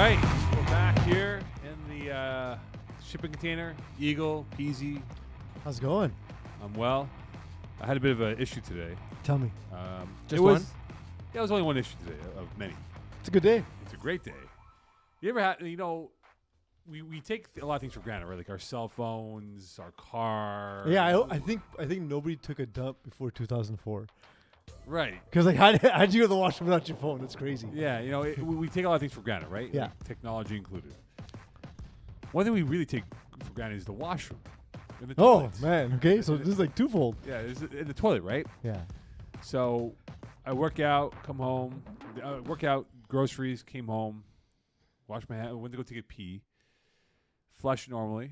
right, we're back here in the shipping container. Eagle, Peasy. How's it going? I'm well. I had a bit of an issue today. Tell me. Just one? Yeah, it was only one issue today of many. It's a good day. It's a great day. You ever had, we take a lot of things for granted, right? Like our cell phones, our car. Yeah, I think nobody took a dump before 2004. Right. Because like, how'd you go to the washroom without your phone? It's crazy. Yeah, we take a lot of things for granted, right? Yeah. Like technology included. One thing we really take for granted is the washroom. And the Oh toilets. man. Okay, so this is like twofold. Yeah, it's in the toilet, right? Yeah. So I work out, come home, work out, groceries, came home, washed my hands, went to go take a pee, flush normally.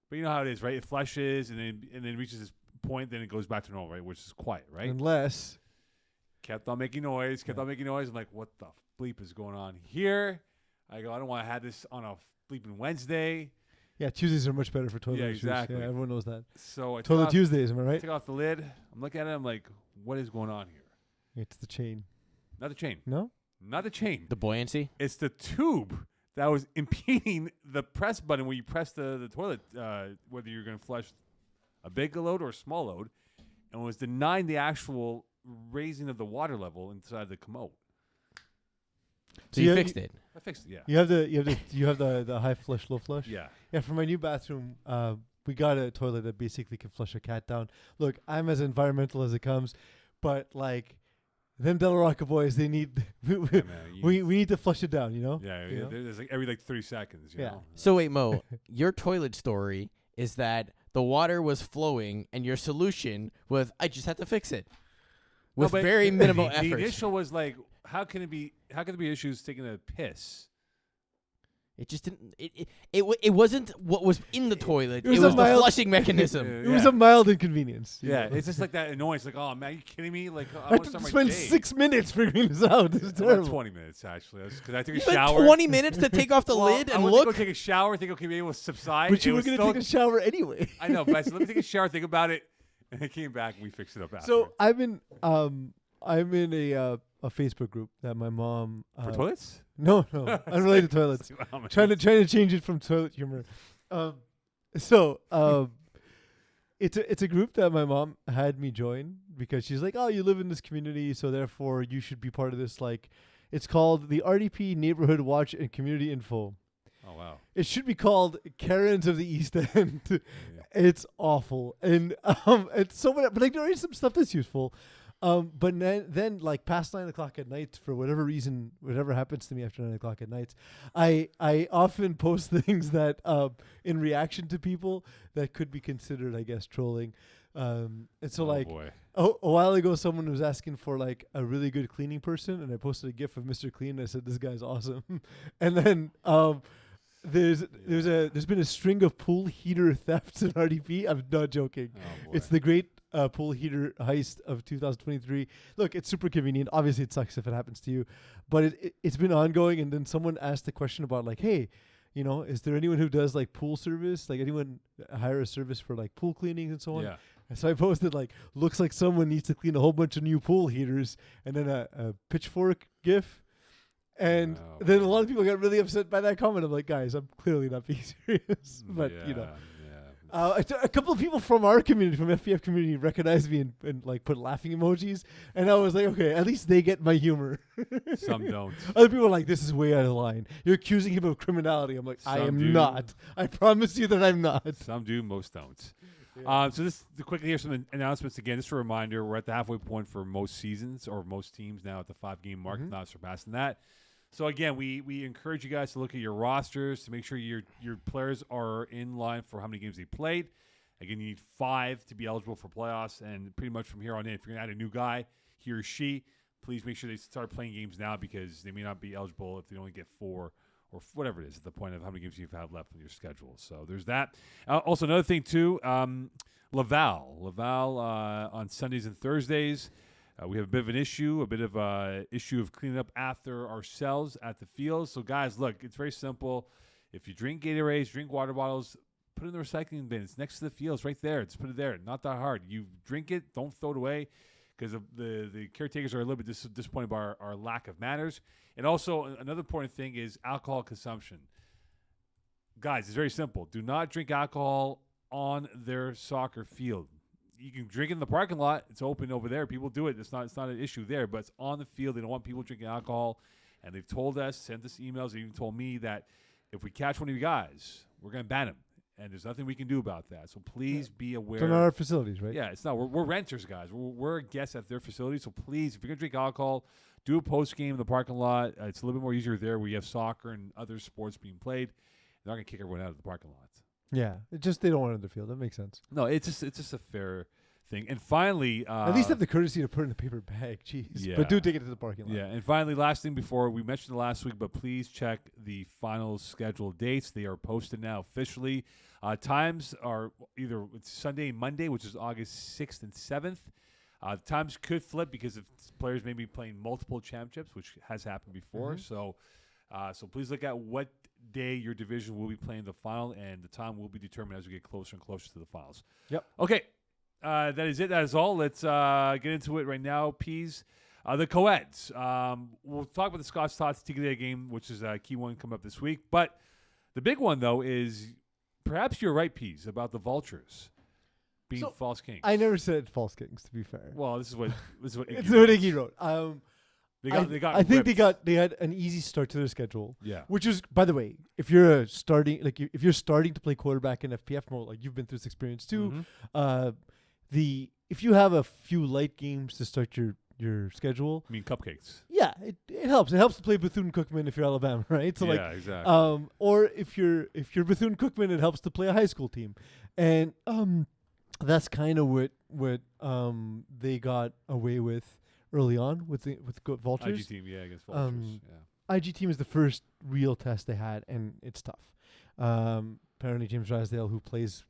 But you know how it is, right? It flushes and then reaches this point, then it goes back to normal, right? Which is quiet, right? Unless. Kept on making noise. I'm like, what the bleep is going on here? I go, I don't want to have this on a bleeping Wednesday. Yeah, Tuesdays are much better for toilet Yeah, issues. exactly. Yeah, everyone knows that. So I Toilet Tuesdays, am I right? take off the lid. I'm looking at it. I'm like, what is going on here? It's the chain. Not the chain. No? Not the chain. The buoyancy? It's the tube that was impeding the press button when you press the toilet, whether you're going to flush a big load or a small load, and was denying the actual raising of the water level inside the commode. So you fixed it. I fixed it, yeah. You have the high flush, low flush? Yeah. Yeah, for my new bathroom, we got a toilet that basically can flush a cat down. Look, I'm as environmental as it comes, but like them Del Rocca boys, they need we need to flush it down, you know? Yeah, You know? there's like every 30 seconds, you Yeah. know? So wait, Mo, your toilet story is that the water was flowing and your solution was, I just had to fix it. With No, but very minimal the effort. initial was like, how can there be issues taking a piss? It just didn't. It wasn't what was in the toilet. It was the mild- flushing mechanism. It was a mild inconvenience. you Yeah, know? it's just like that annoyance. Like, oh man, are you kidding me? Like, I I want had to to start my spend day. 6 minutes figuring this out. This is About terrible. 20 minutes actually, because I took a You spent shower. 20 minutes to take off the lid I and went to look. go take a shower. Think, okay, maybe it will subside. But you It were was going to still- take a shower anyway. I know, but I said, let me take a shower, think about it, and I came back and we fixed it up after. So I'm in a Facebook group that my mom for toilets? No, unrelated to toilets. Trying to change it from toilet humor. It's a group that my mom had me join because she's like, oh, you live in this community, so therefore you should be part of this. Like, it's called the RDP Neighborhood Watch and Community Info. Oh wow. It should be called Karens of the East End. Yeah. It's awful, and it's so much. But like, there is some stuff that's useful. But then like past 9 o'clock at night, for whatever reason, whatever happens to me after 9 o'clock at night, I often post things that in reaction to people that could be considered, I guess, trolling. And so Boy. a while ago, someone was asking for like a really good cleaning person, and I posted a GIF of Mr. Clean. And I said, "This guy's awesome." And then there's been a string of pool heater thefts in RDP. I'm not joking. Oh, boy. It's the great pool heater heist of 2023. Look, it's super convenient. Obviously, it sucks if it happens to you, but it's been ongoing. And then someone asked the question about like, hey, you know, is there anyone who does like pool service? Like anyone hire a service for like pool cleaning and so on? Yeah. And so I posted like, looks like someone needs to clean a whole bunch of new pool heaters, and then a pitchfork GIF. And Oh, then a boy. lot of people got really upset by that comment. I'm like, guys, I'm clearly not being serious. But, you know. Yeah. A couple of people from our community, from FPF community, recognized me and like put laughing emojis, and I was like, okay, at least they get my humor. Some don't. Other people are like, this is way out of line. You're accusing him of criminality. I'm like, I Some am do. not. I promise you that I'm not. Some do, most don't. Yeah. So quickly here's some announcements again. Just a reminder, we're at the halfway point for most seasons or most teams now at the 5-game mark, Mhm. not surpassing that. So again, we encourage you guys to look at your rosters to make sure your players are in line for how many games they played. Again, you need 5 to be eligible for playoffs, and pretty much from here on in, if you're going to add a new guy, he or she, please make sure they start playing games now because they may not be eligible if they only get 4 or whatever it is at the point of how many games you have left on your schedule. So there's that. Also, another thing, too, Laval on Sundays and Thursdays. We have a bit of an issue, of cleaning up after ourselves at the fields. So, guys, look, it's very simple. If you drink Gatorades, drink water bottles, put it in the recycling bin. It's next to the fields right there. Just put it there. Not that hard. You drink it. Don't throw it away. because the caretakers are a little bit disappointed by our lack of manners. And also, another important thing is alcohol consumption. Guys, it's very simple. Do not drink alcohol on their soccer field. You can drink in the parking lot. It's open over there. People do it. It's not an issue there, but it's on the field. They don't want people drinking alcohol. And they've told us, sent us emails, they even told me that if we catch one of you guys, we're going to ban him. And there's nothing we can do about that. So please be aware. They're not our facilities, right? Yeah, it's not. We're renters, guys. We're guests at their facility. So please, if you're going to drink alcohol, do a post game in the parking lot. It's a little bit more easier there where you have soccer and other sports being played. They're not going to kick everyone out of the parking lot. Yeah, it just they don't want it on the field. That makes sense. No, it's just a fair thing. And finally, at least have the courtesy to put it in a paper bag. Jeez, Yeah. but do take it to the parking lot. Yeah, and finally, last thing before we mentioned it last week, but please check the final scheduled dates. They are posted now officially. Times are either it's Sunday and Monday, which is August 6th and 7th. Times could flip because if players may be playing multiple championships, which has happened before. So please look at what day your division will be playing the final, and the time will be determined as we get closer and closer to the finals. Yep. Okay. That is it. That is all. Let's get into it right now. Peas. The co-eds. We'll talk about the Scots Tots Tigre game, which is a key one coming up this week. But the big one, though, is perhaps you're right, Peas, about the Vultures being false kings. I never said false kings, to be fair. Well, this is what it's Iggy what wrote. Iggy wrote. I think they had an easy start to their schedule. Yeah. Which is, by the way, if you're starting to play quarterback in FPF mode, like you've been through this experience too, if you have a few light games to start your schedule, I mean cupcakes. yeah, it helps. It helps to play Bethune-Cookman if you're Alabama, right? So yeah, exactly. or if you're Bethune-Cookman, it helps to play a high school team, and that's kind of what they got away with early on with Vultures. IG team, yeah, against Vultures. IG team is the first real test they had, and it's tough. Apparently, James Drysdale, who plays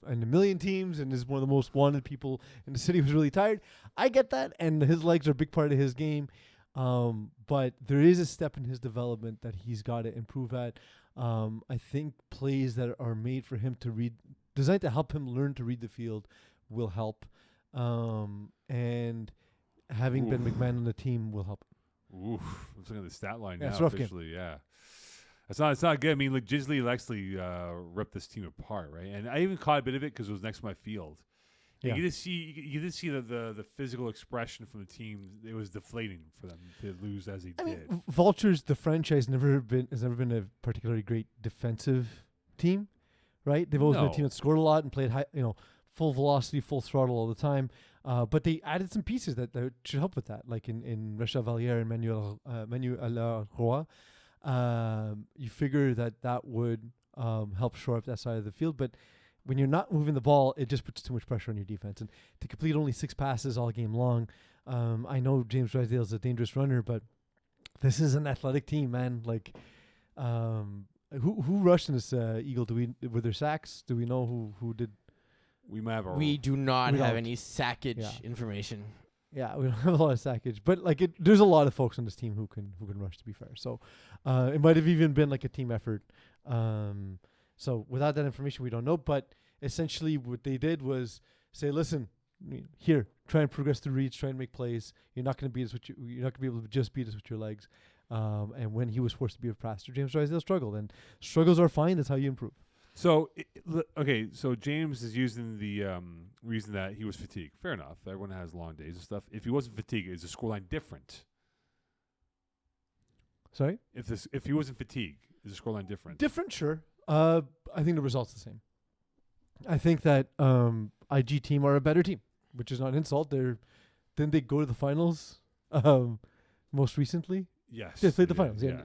in a million teams and is one of the most wanted people in the city, was really tired. I get that, and his legs are a big part of his game. But there is a step in his development that he's got to improve at. I think plays that are made for him to read, designed to help him learn to read the field, will help. And having Ben McMahon on the team will help. Oof. I'm looking at the stat line Yeah, now it's a rough game. officially, yeah. It's not good. I mean, like Gisley and Lexley ripped this team apart, right? And I even caught a bit of it because it was next to my field. Yeah. You did see the physical expression from the team. It was deflating for them to lose as they did. Mean, Vultures, the franchise, has never been a particularly great defensive team, right? They've always been a team that scored a lot and played high, full velocity, full throttle all the time. But they added some pieces that should help with that, like in Rachel Valliere and Manuel Roy. You figure that would help shore up that side of the field, but when you're not moving the ball, it just puts too much pressure on your defense. And to complete only 6 passes all game long, I know James Drysdale is a dangerous runner, but this is an athletic team, man. Like, who rushed in this Eagle? Were there sacks? Do we know who did? We might have We do not We have don't. any sackage information. Yeah, we don't have a lot of sackage, but like there's a lot of folks on this team who can rush. To be fair, so it might have even been like a team effort. So without that information, we don't know. But essentially, what they did was say, "Listen, here, try and progress the reads, try and make plays. You're not going to beat us you're not going to be able to just beat us with your legs." And when he was forced to be a passer, James Drysdale struggled, and struggles are fine. That's how you improve. So, so James is using the reason that he was fatigued. Fair enough. Everyone has long days and stuff. If he wasn't fatigued, is the scoreline different? Sorry? If he wasn't fatigued, is the scoreline different? Different, sure. I think the result's the same. I think that IG team are a better team, which is not an insult. Didn't they go to the finals most recently? Yes. They played the finals, Yeah.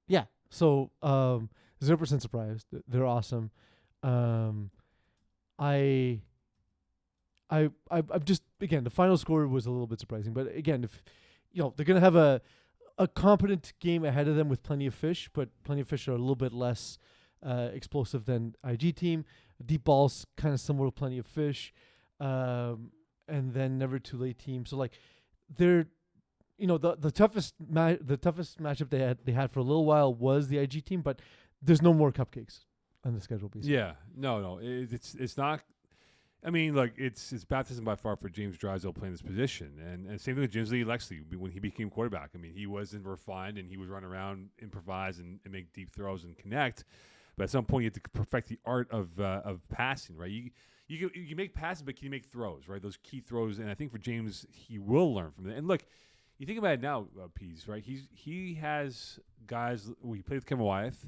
yeah. So 0% surprised. They're awesome. I'm just, again, the final score was a little bit surprising, but again, if they're gonna have a competent game ahead of them with plenty of fish, but plenty of fish are a little bit less explosive than IG team. Deep balls kind of similar to plenty of fish, and then never too late team. So like they're the toughest matchup they had for a little while was the IG team, but there's no more cupcakes on the schedule. Basically. Yeah. No. It's not. I mean, look, it's baptism by far for James Drysdale playing this position, and same thing with James Lee Lexley when he became quarterback. I mean, he wasn't refined, and he would run around, improvise, and make deep throws and connect. But at some point, you have to perfect the art of passing, right? You can make passes, but can you make throws, right? Those key throws, and I think for James, he will learn from it. And look, you think about it now, Pease, right? He has guys. He played with Kevin Wyeth.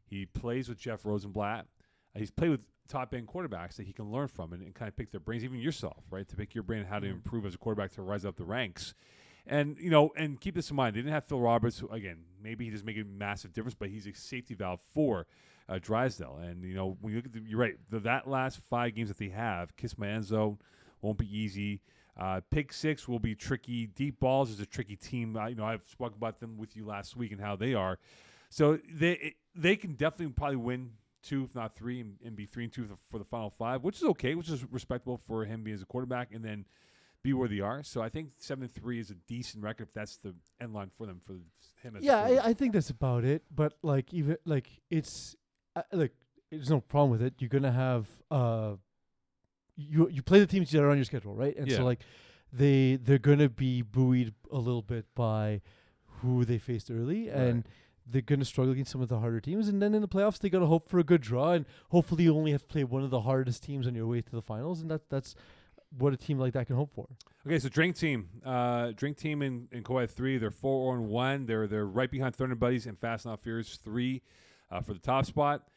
He plays with Jeff Rosenblatt. He's played with top-end quarterbacks that he can learn from and kind of pick their brains, even yourself, right, to pick your brain how to improve as a quarterback to rise up the ranks. And, and keep this in mind, they didn't have Phil Roberts, who, again, maybe he doesn't make a massive difference, but he's a safety valve for Drysdale. And, when you look at you're right, that last 5 games that they have, Kiss My End Zone won't be easy. Pick 6 will be tricky. Deep Balls is a tricky team. I've spoken about them with you last week and how they are. So they can definitely probably win 2, if not 3, and be 3-2 for the final 5, which is okay, which is respectable for him being as a quarterback, and then be where they are. So I think 7-3 is a decent record if that's the end line for them, for him as a quarterback. I think that's about it. But it's there's no problem with it. You're gonna have you play the teams that are on your schedule, right? And so they're gonna be buoyed a little bit by who they faced early, and they're going to struggle against some of the harder teams. And then in the playoffs, they got to hope for a good draw. And hopefully you only have to play one of the hardest teams on your way to the finals. And that's what a team like that can hope for. Okay, so Drink Team. Drink Team in Co-Ed 3, they're 4-1. They're right behind Thunder Buddies and Fast Not Furious 3 for the top spot.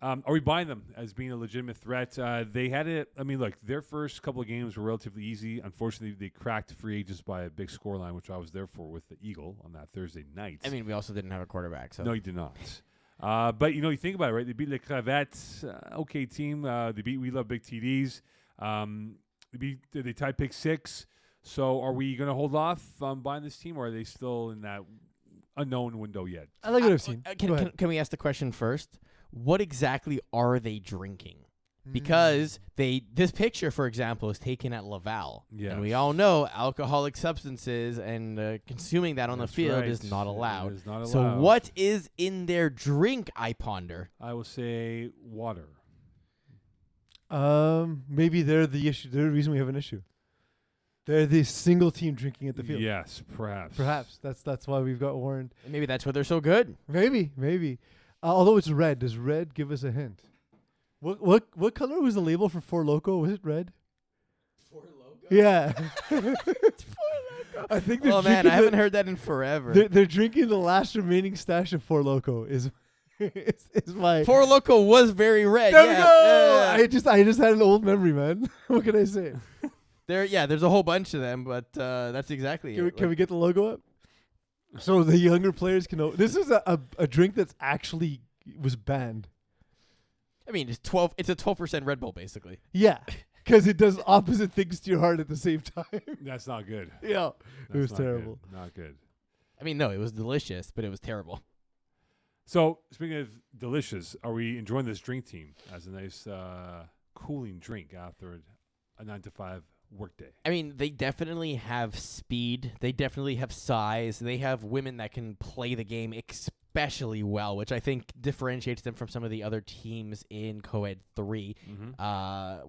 Are we buying them as being a legitimate threat? They had it. I mean, look, their first couple of games were relatively easy. Unfortunately, they cracked free agents by a big scoreline, which I was there for with the Eagle on that Thursday night. I mean, we also didn't have a quarterback. So. No, you did not. But, you think about it, right? They beat Le Crevettes, okay team. They beat We Love Big TDs. They tied Pick 6. So are we going to hold off on buying this team, or are they still in that unknown window yet? I like what I've seen. Can we ask the question first? What exactly are they drinking? Because this picture, for example, is taken at Laval. Yes. And we all know alcoholic substances and consuming that on the field is not allowed. It is not allowed. So what is in their drink, I ponder? I will say water. Maybe they're the issue. They're the reason we have an issue. They're the single team drinking at the field. Yes, perhaps. Perhaps. That's why we've got warned. And maybe that's why they're so good. Maybe. Although it's red. Does red give us a hint? What color was the label for Four Loko? Was it red? Four Loko? Yeah. It's Four Loko. I think Oh man, I haven't heard that in forever. They're drinking the last remaining stash of Four Loko. Is my Four Loko was very red. There yeah. we go. Yeah. I just had an old memory, man. What can I say? There's a whole bunch of them, but that's exactly it. Can we get the logo up? So the younger players can know. This is a drink that's actually was banned. I mean, it's 12. It's a 12% Red Bull, basically. Yeah, because it does opposite things to your heart at the same time. That's not good. Yeah, it was not terrible. Good. Not good. I mean, no, it was delicious, but it was terrible. So, speaking of delicious, are we enjoying this drink team as a nice cooling drink after a 9-to-5 workday? I mean, they definitely have speed. They definitely have size. They have women that can play the game especially well, which I think differentiates them from some of the other teams in Co-Ed 3,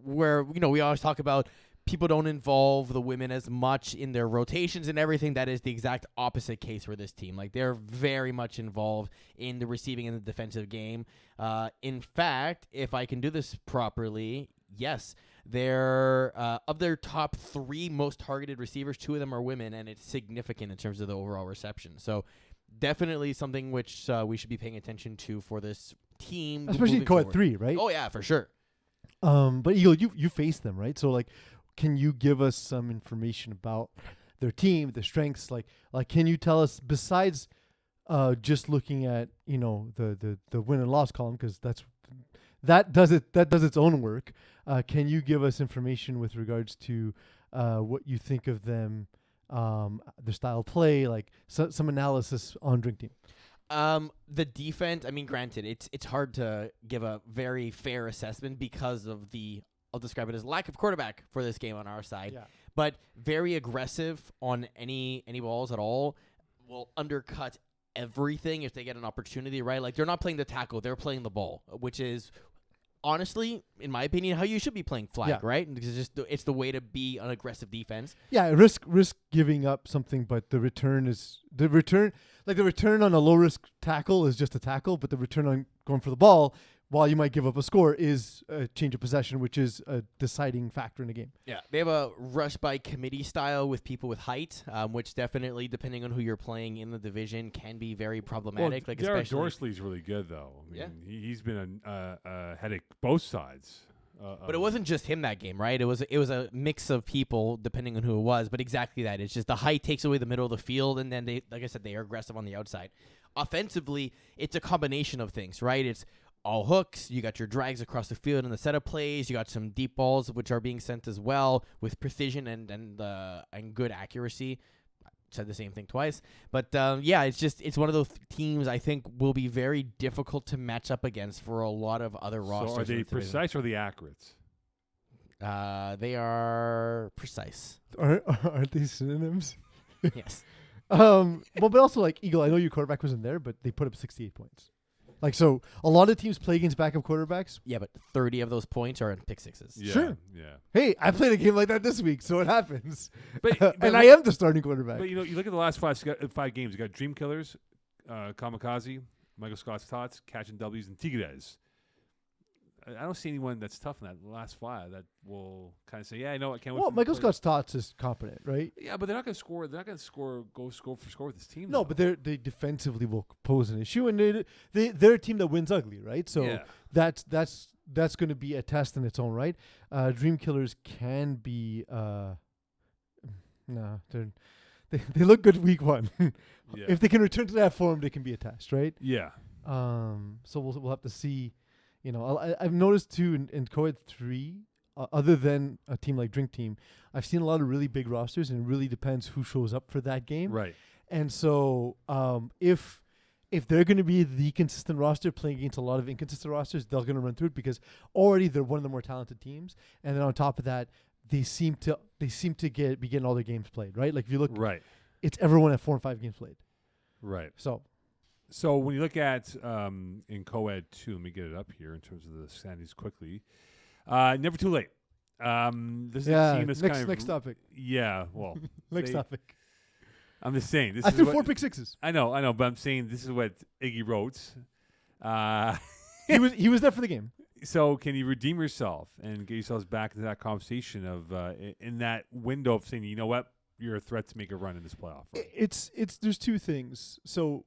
where, we always talk about people don't involve the women as much in their rotations and everything. That is the exact opposite case for this team. Like, they're very much involved in the receiving and the defensive game. In fact, if I can do this properly, yes, they're of their top 3 most targeted receivers, 2 of them are women, and it's significant in terms of the overall reception. So definitely something which we should be paying attention to for this team. Especially in Co-Ed 3, right? Oh, yeah, for sure. But you face them, right? So, like, can you give us some information about their team, their strengths? Like can you tell us, besides just looking at, the win and loss column, because that does its own work. Can you give us information with regards to what you think of them, their style of play, like some analysis on Drink Team? The defense, I mean, granted, it's hard to give a very fair assessment because of I'll describe it as lack of quarterback for this game on our side. Yeah. But very aggressive on any balls at all, will undercut everything if they get an opportunity, right? Like, they're not playing the tackle, they're playing the ball, which is honestly, in my opinion, how you should be playing flag, Yeah. right? Because it's the way to be an aggressive defense. Yeah, risk giving up something, but the return on a low risk tackle is just a tackle, but the return on going for the ball, while you might give up a score, is a change of possession, which is a deciding factor in a game. Yeah, they have a rush by committee style with people with height, which definitely, depending on who you're playing in the division, can be very problematic. Like Derek especially, Dorsley's really good though. I mean, Yeah. he's been a headache both sides. but it wasn't just him that game, right? It was a mix of people depending on who it was. But exactly that. It's just the height takes away the middle of the field, and then they, like I said, they are aggressive on the outside. Offensively, it's a combination of things, right? It's all hooks. You got your drags across the field in the setup plays. You got some deep balls which are being sent as well with precision and good accuracy. I said the same thing twice, but it's one of those teams I think will be very difficult to match up against for a lot of other rosters. So are in they the division. precise or the accurate? They are precise. Aren't these synonyms? Yes. But also like Eagle, I know your quarterback wasn't there, but they put up 68 points. Like, so a lot of teams play against backup quarterbacks. Yeah, but 30 of those points are in pick sixes. Yeah, Sure. Yeah. Hey, I played a game like that this week, so it happens. But and I am the starting quarterback. But you look at the last five games. You got Dream Killers, Kamikaze, Michael Scott's Tots, Catching W's, and Tigres. I don't see anyone that's tough in that last five that will kind of say, "Yeah, I know I can't." Well, Michael Scott's Tots is competent, right? Yeah, but they're not going to score. They're not going to go score for score with this team. No, though. but they defensively will pose an issue, and they're a team that wins ugly, right? So yeah. that's going to be a test in its own right. Dream Killers can be they look good week one. Yeah. If they can return to that form, they can be a test, right? Yeah. So we'll have to see. I've noticed too in Co-ed 3, other than a team like Drink Team, I've seen a lot of really big rosters, and it really depends who shows up for that game. Right. And so if they're going to be the consistent roster playing against a lot of inconsistent rosters, they're going to run through it because already they're one of the more talented teams, and then on top of that, they seem to be getting all their games played, right? Like if you look, Right. it's everyone at 4 and 5 games played. Right. So when you look at in co-ed 2, let me get it up here in terms of the standings quickly. Never too late. This is a team that's next topic. Yeah, well, Next topic. I'm just saying. I threw 4 pick sixes. I know, but I'm saying this is what Iggy wrote. He was there for the game. So can you redeem yourself and get yourselves back into that conversation of in that window of saying, you know what, you're a threat to make a run in this playoff? Run. It's there's two things. So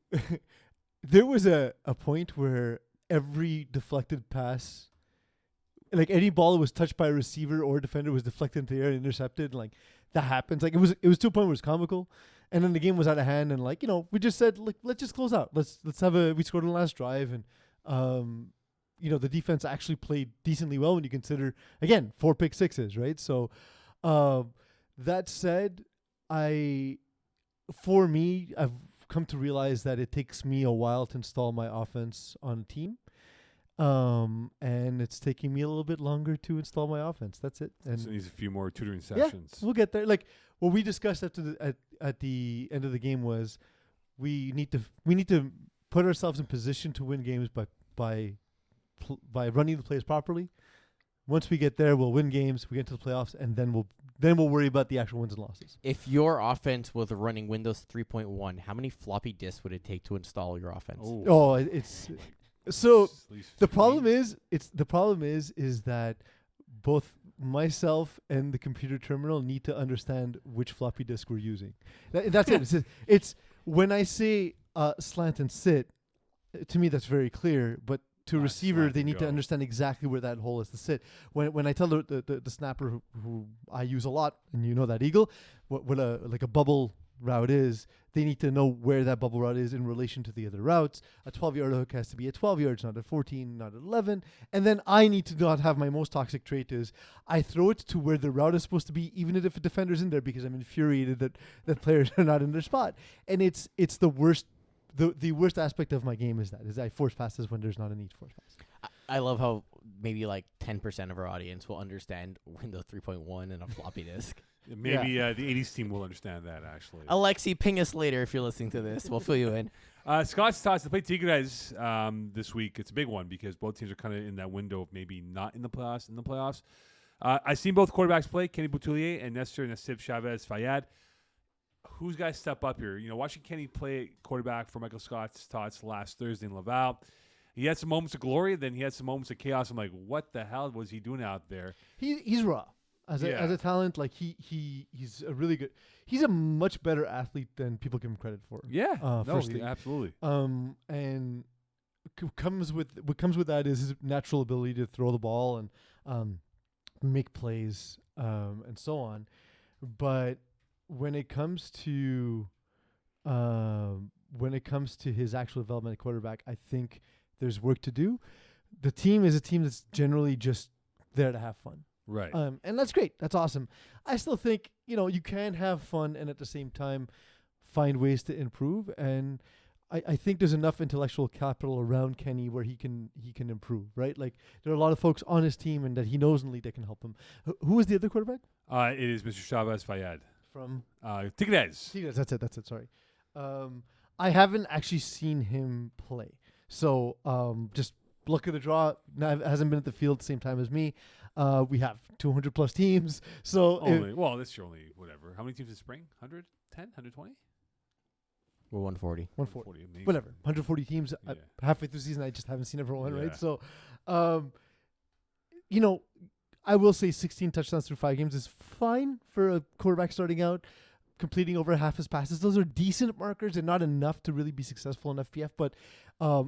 there was a point where every deflected pass, like any ball that was touched by a receiver or a defender, was deflected into the air and intercepted. Like that happens. Like it was to a point where it was comical, and then the game was out of hand. And we just said, let's just close out. We scored on the last drive, and the defense actually played decently well when you consider, again, 4 pick sixes, right? So that said, I've come to realize that it takes me a while to install my offense on a team. And it's taking me a little bit longer to install my offense. That's it. And so it needs a few more tutoring sessions. We'll get there. Like what we discussed at the end of the game was we need to put ourselves in position to win games by running the plays properly. Once we get there, we'll win games. We get to the playoffs, and then we'll worry about the actual wins and losses. If your offense was running Windows 3.1, how many floppy disks would it take to install your offense? Oh, it's so At least the 15. problem is that both myself and the computer terminal need to understand which floppy disk we're using. That's it. It's when I say slant and sit, to me that's very clear, but to a receiver, slant they and need to go. understand exactly where that hole is to sit. When I tell the snapper who I use a lot, and you know that Eagle, what a bubble route is, they need to know where that bubble route is in relation to the other routes. A 12-yard hook has to be at 12 yards, not at 14, not at 11. And then I need to not have my most toxic trait is I throw it to where the route is supposed to be, even if a defender's in there, because I'm infuriated that players are not in their spot. And it's the worst. The worst aspect of my game is I force passes when there's not a need to force pass. I love how maybe like 10% of our audience will understand Windows 3.1 and a floppy disk. Maybe the 80s team will understand that, actually. Alexi, ping us later if you're listening to this. We'll fill you in. Scott's thoughts to play Tigres this week. It's a big one because both teams are kind of in that window of maybe not in the playoffs. I've seen both quarterbacks play, Kenny Boutillier and Nestor Nassib Chavez Fayad. Who's got to step up here? Watching Kenny play quarterback for Michael Scott's Tots last Thursday in Laval, he had some moments of glory, then he had some moments of chaos. I'm like, what the hell was he doing out there? He's raw. As a talent, like he's a really good. He's a much better athlete than people give him credit for. Yeah, And absolutely. what comes with that is his natural ability to throw the ball and make plays and so on. But when it comes to his actual development at quarterback, I think there's work to do. The team is a team that's generally just there to have fun. Right. And that's great. That's awesome. I still think, you can have fun and at the same time find ways to improve. And I think there's enough intellectual capital around Kenny where he can improve, right? Like there are a lot of folks on his team and that he knows in the league that can help him. Who is the other quarterback? It is Mr. Chavez Fayad. From? Tigres. That's it. Sorry. I haven't actually seen him play. So just luck of the draw. Hasn't been at the field at the same time as me. We have 200 plus teams. So this year only whatever. How many teams in spring? 110, 120? We're 140. 140. Maybe. Whatever. 140 teams. Yeah. Halfway through the season, I just haven't seen everyone, Yeah. right? So, I will say 16 touchdowns through 5 games is fine for a quarterback starting out, completing over half his passes. Those are decent markers and not enough to really be successful in FPF, but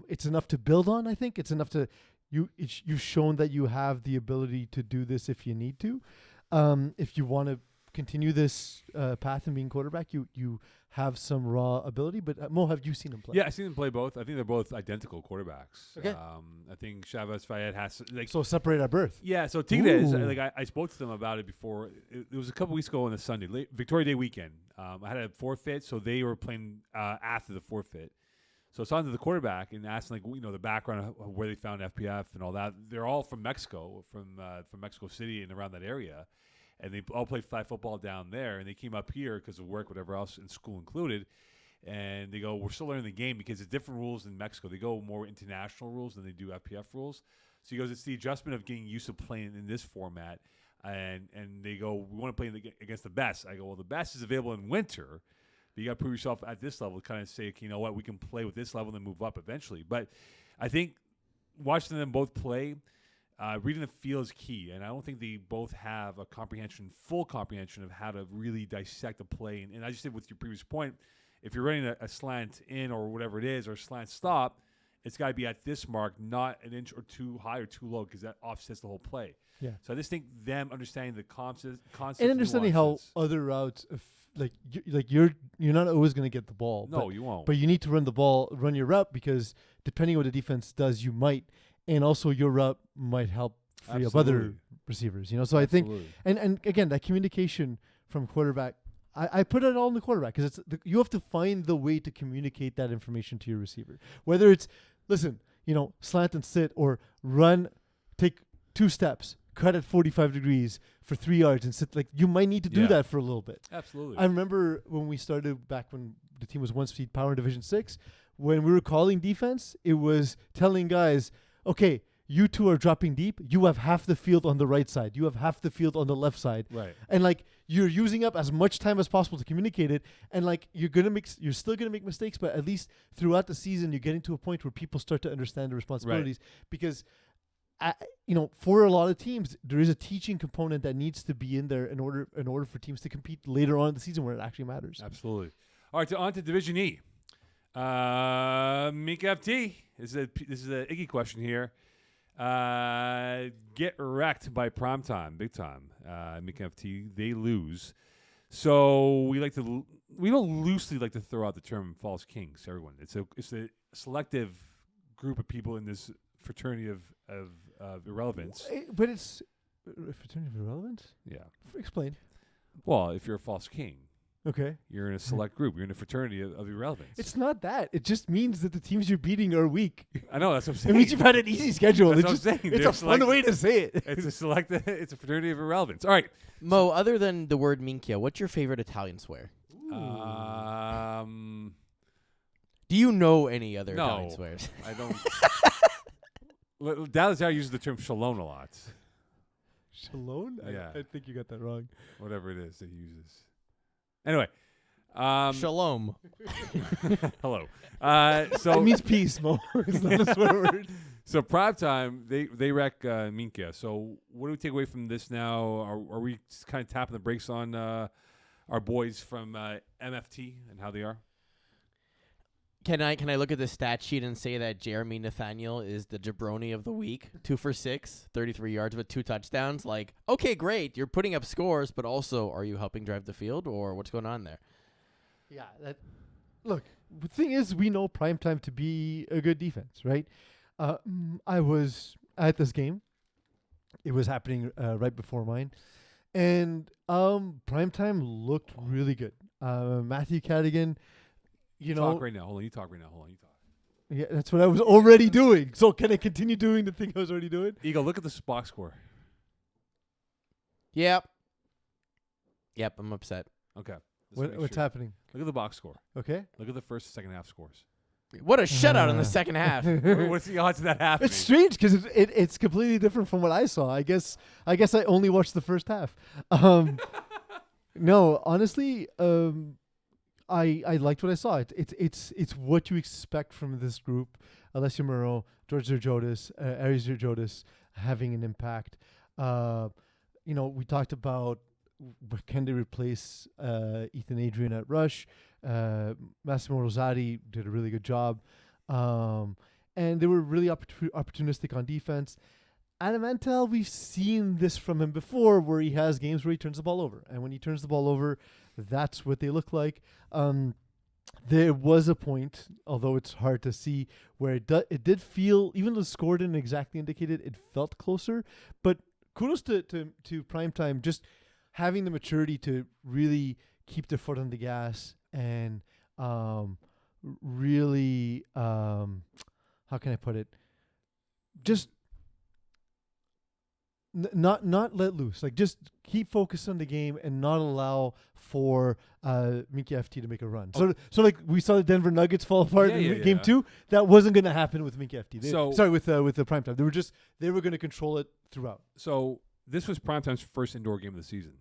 it's enough to build on, I think. It's enough to... You've shown that you have the ability to do this if you need to. If you want to continue this path in being quarterback, you have some raw ability. But Mo, have you seen him play? Yeah, I've seen them play both. I think they're both identical quarterbacks. Okay. I think Chavez Fayad has So separate at birth. Yeah, so Tigres, Ooh. I spoke to them about it before. It was a couple weeks ago on a Sunday, Victoria Day weekend. I had a forfeit, so they were playing after the forfeit. So it's on to the quarterback and asking, the background of where they found FPF and all that. They're all from Mexico, from Mexico City and around that area. And they all played flag football down there. And they came up here because of work, whatever else, in school included. And they go, we're still learning the game because it's different rules in Mexico. They go more international rules than they do FPF rules. So he goes, it's the adjustment of getting used to playing in this format. And they go, we want to play against the best. I go, well, the best is available in winter. But you got to prove yourself at this level to kind of say, okay, you know what, we can play with this level and then move up eventually. But I think watching them both play, reading the field is key. And I don't think they both have a full comprehension of how to really dissect a play. And I just did with your previous point, if you're running a slant in or whatever it is, or a slant stop, it's got to be at this mark, not an inch or two high or too low, because that offsets the whole play. Yeah. So I just think them understanding the concepts And understanding nuances. how other routes, you're not always going to get the ball. No, you won't. But you need to run your route because depending on what the defense does, you might, and also your route might help free up other receivers. So I think, and again, that communication from quarterback, I put it all in the quarterback because you have to find the way to communicate that information to your receiver. Whether it's, slant and sit, or run, take 2 steps, cut at 45 degrees for 3 yards and sit. Like, you might need to do that for a little bit. Absolutely. I remember when we started back when the team was 1-speed power in Division 6, when we were calling defense, it was telling guys, okay, you two are dropping deep. You have half the field on the right side. You have half the field on the left side. Right. And you're using up as much time as possible to communicate it. And you're still gonna make mistakes, but at least throughout the season, you're getting to a point where people start to understand the responsibilities. Right. Because for a lot of teams, there is a teaching component that needs to be in there in order for teams to compete later on in the season where it actually matters. Absolutely. All right, on to Division E. Mink FT. This is a Iggy question here. Get wrecked by primetime, big time. Mink FT, they lose. So we don't loosely like to throw out the term false kings. Everyone, it's a selective group of people in this fraternity of irrelevance. But it's a fraternity of irrelevance? Yeah. Explain. Well, if you're a false king, Okay. You're in a select group. You're in a fraternity of irrelevance. It's not that. It just means that the teams you're beating are weak. I know, that's what I'm It saying. means you've had an easy schedule. That's It's what I'm just saying. it's They're a fun way to say it. It's a fraternity of irrelevance. All right. Mo, other than the word minchia, what's your favorite Italian swear? Do you know any other No. Italian swears? I don't. Dallas uses the term shalom a lot. Shalom? Yeah. I think you got that wrong. Whatever it is that he uses. Anyway. Shalom. Hello. It So means peace, Mo. It's not a swear word. so primetime, they wreck Minka. So what do we take away from this now? Are we kind of tapping the brakes on our boys from MFT and how they are? Can I look at the stat sheet and say that Jeremy Nathaniel is the jabroni of the week? 2 for 6, 33 yards with 2 touchdowns. Like, okay, great. You're putting up scores, but also are you helping drive the field or what's going on there? Yeah. Look, the thing is, we know primetime to be a good defense, right? I was at this game. It was happening right before mine. And primetime looked really good. Matthew Cadigan, you know. Talk right now. Hold on. You talk right now. Hold on. You talk. Yeah, that's what I was already doing. So can I continue doing the thing I was already doing? Eagle, look at the box score. Yep, I'm upset. Okay. Let's make What's sure. happening? Look at the box score. Okay. Look at the first and second half scores. What a shutout in the second half. What's the odds of that happening? It's strange because it's completely different from what I saw. I guess I only watched the first half. No, honestly, I liked what I saw. It's what you expect from this group. Alessio Moreau, George Zerjotis, Aries Zerjotis having an impact. We talked about can they replace Ethan Adrian at rush. Massimo Rosati did a really good job. And they were really opportunistic on defense. Adam Antel, we've seen this from him before where he has games where he turns the ball over. And when he turns the ball over, that's what they look like. There was a point, although it's hard to see, where it did feel, even though the score didn't exactly indicate it, it felt closer. But kudos to Primetime, just having the maturity to really keep their foot on the gas and really, how can I put it? Just not let loose. Like, just keep focused on the game and not allow for Minky FT to make a run. So like we saw the Denver Nuggets fall apart in game 2. That wasn't going to happen with Minky FT. With the Primetime. They were going to control it throughout. So this was Primetime's first indoor game of the season.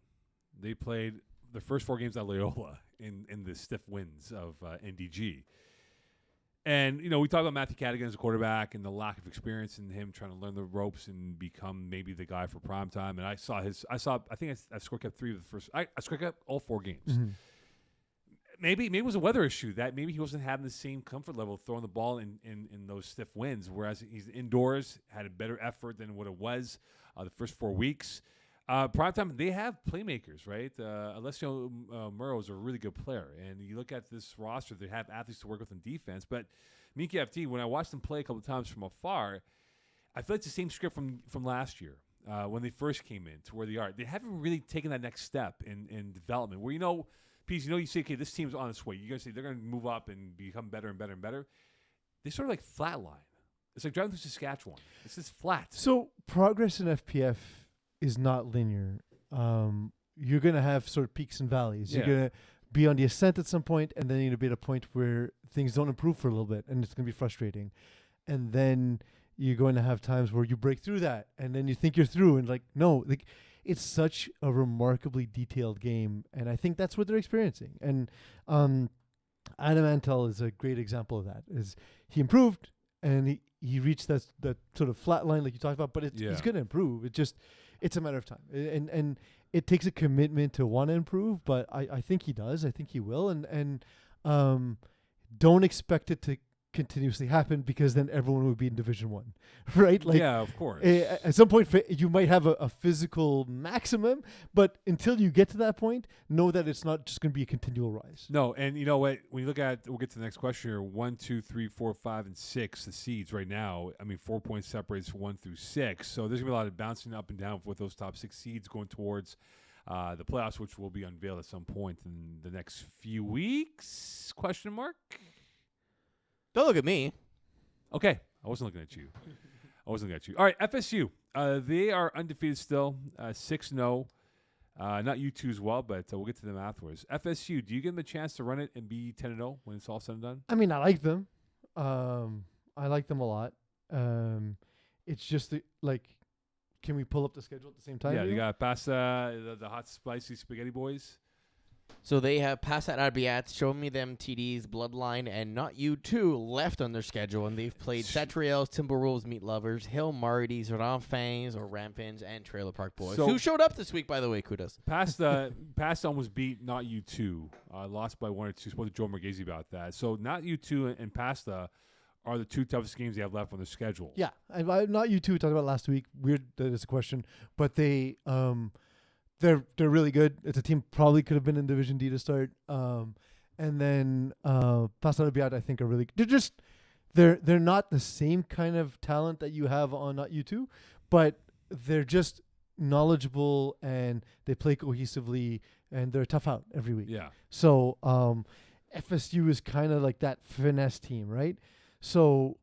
They played the first 4 games at Loyola in the stiff winds of NDG. And, we talk about Matthew Cadigan as a quarterback and the lack of experience in him trying to learn the ropes and become maybe the guy for primetime. And I think I score kept 3 of the first. I score kept all 4 games. Mm-hmm. Maybe it was a weather issue that maybe he wasn't having the same comfort level throwing the ball in those stiff winds, whereas he's indoors, had a better effort than what it was the first 4 weeks. Primetime, they have playmakers, right? Alessio Murrow is a really good player. And you look at this roster, they have athletes to work with in defense. But Minky FT, when I watched them play a couple of times from afar, I feel like it's the same script from last year when they first came in to where they are. They haven't really taken that next step in development where, Pete, you say, okay, this team's on its way. You're going to say they're going to move up and become better and better and better. They sort of like flatline. It's like driving through Saskatchewan. It's just flat. So progress in FPF is not linear. You're going to have sort of peaks and valleys. You're going to be on the ascent at some point, and then you're going to be at a point where things don't improve for a little bit, and it's going to be frustrating. And then you're going to have times where you break through that, and then you think you're through, and it's such a remarkably detailed game, and I think that's what they're experiencing. And Adam Antel is a great example of that. Is he improved, and he reached that sort of flat line like you talked about, but he's going to improve. It's a matter of time. And it takes a commitment to want to improve, but I think he does. I think he will. And don't expect it to continuously happen because then everyone would be in Division 1, right? Of course. At some point, you might have a physical maximum, but until you get to that point, know that it's not just going to be a continual rise. No, and you know what? When you look at, we'll get to the next question here. 1, 2, 3, 4, 5, and 6, the seeds right now. 4 points separates 1 through 6. So there's gonna be a lot of bouncing up and down with those top 6 seeds going towards the playoffs, which will be unveiled at some point in the next few weeks? Question mark. Don't look at me. Okay, I wasn't looking at you. All right, FSU. They are undefeated still, 6-0. Not U2 as well, but we'll get to them afterwards. FSU, do you give them a chance to run it and be 10-0 when it's all said and done? I mean, I like them. I like them a lot. It's just can we pull up the schedule at the same time? Yeah, you got past the hot, spicy spaghetti boys. So they have Passat Arbiat, Show Me Them TDs, Bloodline, and Not You Too left on their schedule, and they've played Satriels, Timberwolves, Meat Lovers, Hill Marties, Ramfangs or Rampins, and Trailer Park Boys, who showed up this week, by the way. Kudos. Past almost beat Not You Too, lost by 1 or 2. Spoke to Joe Marghese about that. So Not You Too and Pasta are the two toughest games they have left on their schedule. Yeah, and Not You Too. We talked about last week. Weird that it's a question, but they they're really good. It's a team probably could have been in Division D to start. And then Pastor Biat, I think, are really. They're not the same kind of talent that you have on Not You Too, but they're just knowledgeable and they play cohesively and they're tough out every week. Yeah. So FSU is kind of like that finesse team, right? So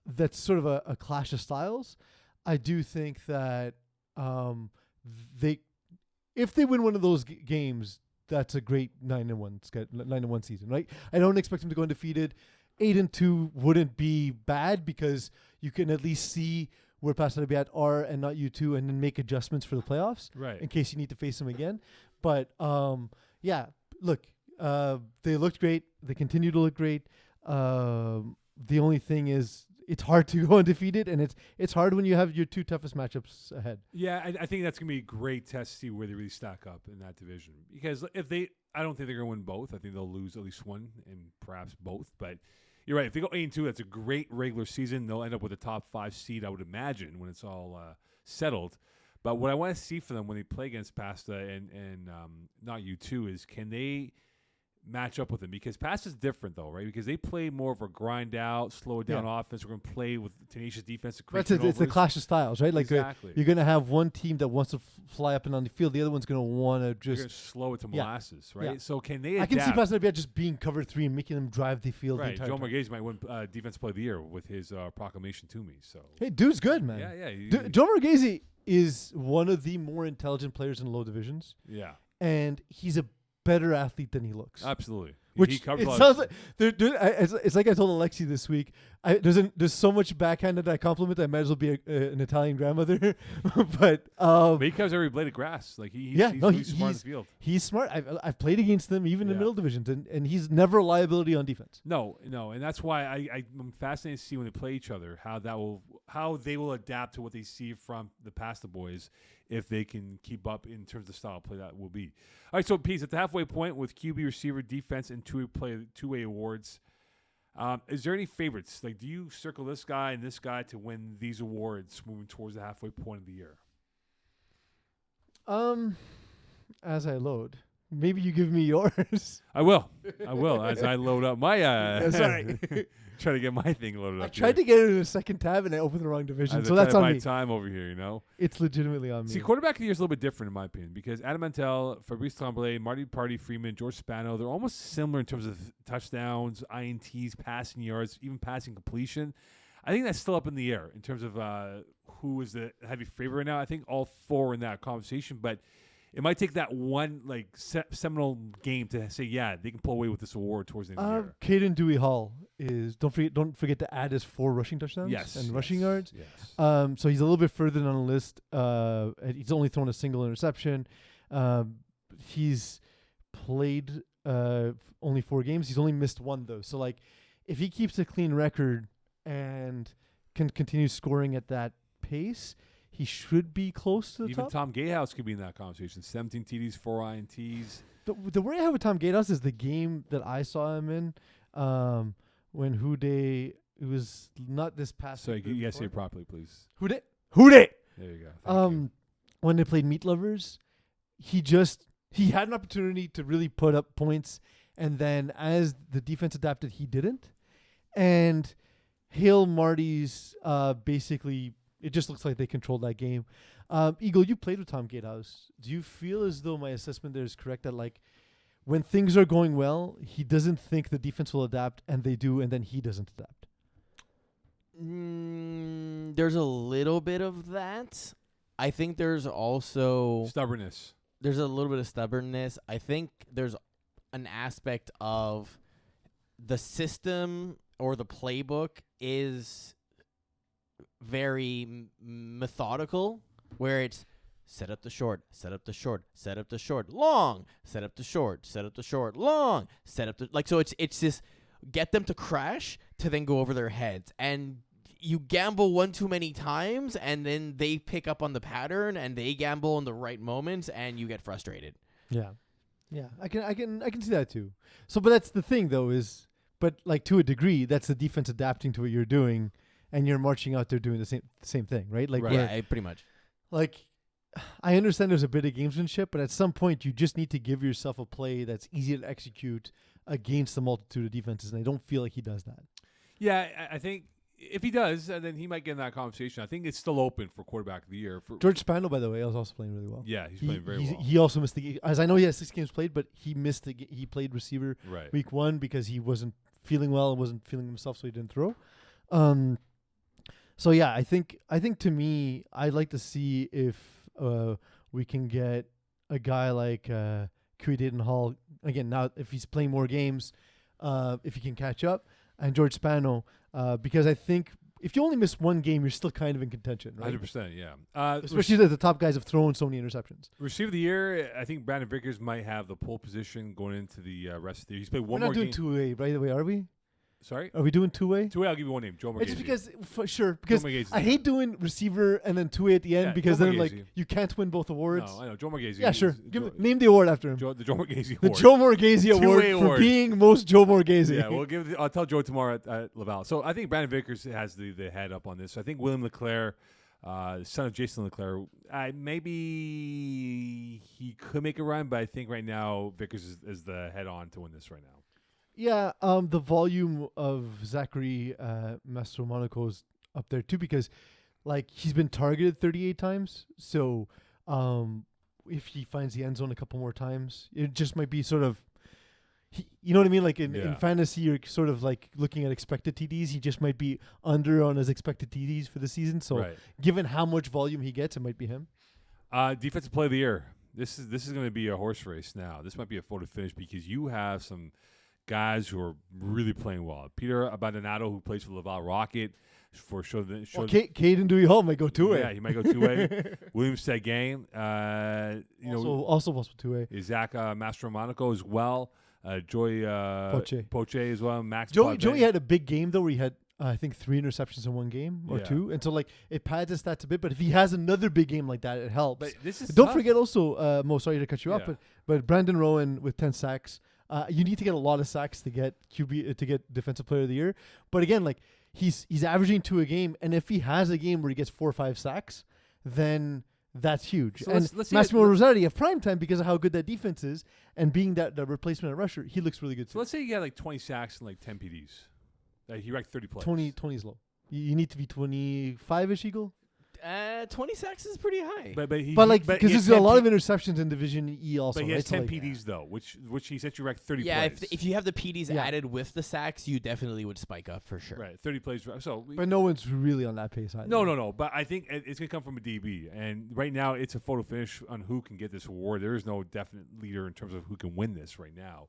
that's sort of a clash of styles. I do think that if they win one of those games, that's a great 9-1 season, right? I don't expect them to go undefeated. 8-2 wouldn't be bad because you can at least see where Pastor Biat are and Not You Too, and then make adjustments for the playoffs, right? In case you need to face them again. But yeah, look, they looked great. They continue to look great. The only thing is, it's hard to go undefeated, and it's hard when you have your two toughest matchups ahead. Yeah, I think that's going to be a great test to see where they really stack up in that division. Because I don't think they're going to win both. I think they'll lose at least one and perhaps both. But you're right. If they go 8-2, that's a great regular season. They'll end up with a top 5 seed, I would imagine, when it's all settled. But what I want to see for them when they play against Pasta and Not You Too is, can they match up with them? Because Pasta's different, though, right? Because they play more of a grind out, slow it down offense. We're going to play with tenacious defense. It's the clash of styles, right? Like exactly. You're going to have one team that wants to fly up and on the field. The other one's going to want to just... They're going to slow it to molasses, right? Yeah. So can they adapt? I can see Pasta just being cover 3 and making them drive the field. Right. The Joe entire Marghese might win Defense Player of the Year with his proclamation to me. So hey, dude's good, man. Yeah. Joe Marghese is one of the more intelligent players in low divisions. Yeah. And he's a better athlete than he looks. Absolutely. Which he covers it sounds like it's like I told Alexi this week. There's so much backhanded that compliment. I might as well be an Italian grandmother. But he covers every blade of grass. Like he's really smart in the field. He's smart. I've played against him even in middle divisions, and he's never a liability on defense. No, and that's why I'm fascinated to see when they play each other how they will adapt to what they see from the Pasta boys, if they can keep up in terms of style of play that will be. All right, so Pete, at the halfway point with QB, receiver, defense, and two-way awards, is there any favorites? Like, do you circle this guy and this guy to win these awards moving towards the halfway point of the year? As I load, maybe you give me yours. I will as I load up my. Sorry. Try to get my thing loaded up. I tried to get it in a second tab and I opened the wrong division, so that's on me. Time over here, you know. It's legitimately on me. See, quarterback of the year is a little bit different in my opinion because Adam Mantel, Fabrice Tremblay, Marty Party Freeman, George Spano, they're almost similar in terms of touchdowns, INTs, passing yards, even passing completion. I think that's still up in the air in terms of who is the heavy favorite right now. I think all 4 in that conversation, but it might take that one seminal game to say, yeah, they can pull away with this award towards the end of the year. Caden Dewey Hall is don't forget to add his 4 rushing touchdowns and rushing yards. Yes. So he's a little bit further down the list. He's only thrown a single interception. He's played only 4 games. He's only missed 1 though. So like, if he keeps a clean record and can continue scoring at that pace, he should be close to the Even top. Tom Gatehouse could be in that conversation. 17 TDs, 4 INTs. The worry I have with Tom Gatehouse is the game that I saw him in when Houday, it was not this past So week. you guys say it properly, please. Houday? There you go. Thank you. When they played Meat Lovers, he had an opportunity to really put up points, and then as the defense adapted, he didn't. And Hale Marty's basically It just looks like they controlled that game. Eagle, you played with Tom Gatehouse. Do you feel as though my assessment there is correct that like when things are going well, he doesn't think the defense will adapt, and they do, and then he doesn't adapt? There's a little bit of that. I think there's also Stubbornness. there's a little bit of stubbornness. I think there's an aspect of the system or the playbook is very methodical, where it's set up the short, set up the short, set up the short, long, set up the short, set up the short, long, set up the so it's just get them to crash to then go over their heads, and you gamble one too many times, and then they pick up on the pattern and they gamble in the right moments, and you get frustrated. Yeah, I can see that too. So, but that's the thing though but like to a degree, that's the defense adapting to what you're doing, and you're marching out there doing the same thing, right? Like, Right. Yeah, pretty much. like I understand there's a bit of gamesmanship, but at some point you just need to give yourself a play that's easy to execute against the multitude of defenses, and I don't feel like he does that. Yeah, I think if he does, then he might get in that conversation. I think it's still open for quarterback of the year. George Spano, by the way, was also playing really well. Yeah, he's playing very well. He also missed the game. As I know, he has 6 games played, but he missed he played receiver Right. week 1 because he wasn't feeling well and wasn't feeling himself, so he didn't throw. So yeah, I think to me, I'd like to see if we can get a guy like Kui Dayton Hall again. Now, if he's playing more games, if he can catch up, and George Spano, because I think if you only miss one game, you're still kind of in contention, right? 100%, yeah. Especially that the top guys have thrown so many interceptions. Receiver of the year, I think Brandon Vickers might have the pole position going into the rest of the year. He's played one We're more not game. doing two-way, by the way, are we? Sorry? Are we doing two-way? Two-way, I'll give you one name, Joe Marghese. It's because, because Marghese. I hate doing receiver and then two-way at the end Yeah, because Joe then Marghese. you can't win both awards. No, I know, Joe Marghese. Yeah, sure. Joe, Name the award after him. the Joe Marghese The Award. Joe Marghese Award Two-way for award. being most Joe Marghese. Yeah, I'll tell Joe tomorrow at Laval. So I think Brandon Vickers has the head up on this. So I think William LeClaire, son of Jason LeClaire, maybe he could make a run, but I think right now Vickers is the head on to win this right now. Yeah, the volume of Zachary Mastromonaco's up there too because, like, he's been targeted 38 times. So, if he finds the end zone a couple more times, it just might be sort of, you know what I mean? Like in fantasy, you're sort of like looking at expected TDs. He just might be under on his expected TDs for the season. So, given how much volume he gets, it might be him. Defensive play of the year. This is going to be a horse race now. This might be a photo finish because you have some guys who are really playing well. Peter Abandonado, who plays for Laval Rocket, Caden Dewey Hall might go two-way. Yeah, he might go two-way. William Seguin, also possible two-way. Zach Mastromonaco as well. Joey Poche as well. Max Joey had a big game though, where he had I think 3 interceptions in one game or 2, and so like it pads his stats a bit. But if he has another big game like that, it helps. But this is Don't tough. forget also, Mo. Sorry to cut you off, but Brandon Rowan with 10 sacks. You need to get a lot of sacks to get QB to get Defensive Player of the Year. But again, like he's averaging 2 a game, and if he has a game where he gets 4 or 5 sacks, then that's huge. So and let's Massimo Rosati have prime time because of how good that defense is, and being that the replacement at rusher, he looks really good. So let's say you got like 20 sacks and like 10 PDs. He racked 30 plays. 20 is low. You need to be 25-ish, Eagle. 20 sacks is pretty high. But because there's a lot of interceptions in Division E also. But he has right? 10 PDs though, which he said you racked 30 yeah, plays. if you have the PDs added with the sacks, you definitely would spike up for sure. Right, 30 plays. So, but no one's really on that pace either. No. But I think it's going to come from a DB. And right now, it's a photo finish on who can get this award. There is no definite leader in terms of who can win this right now.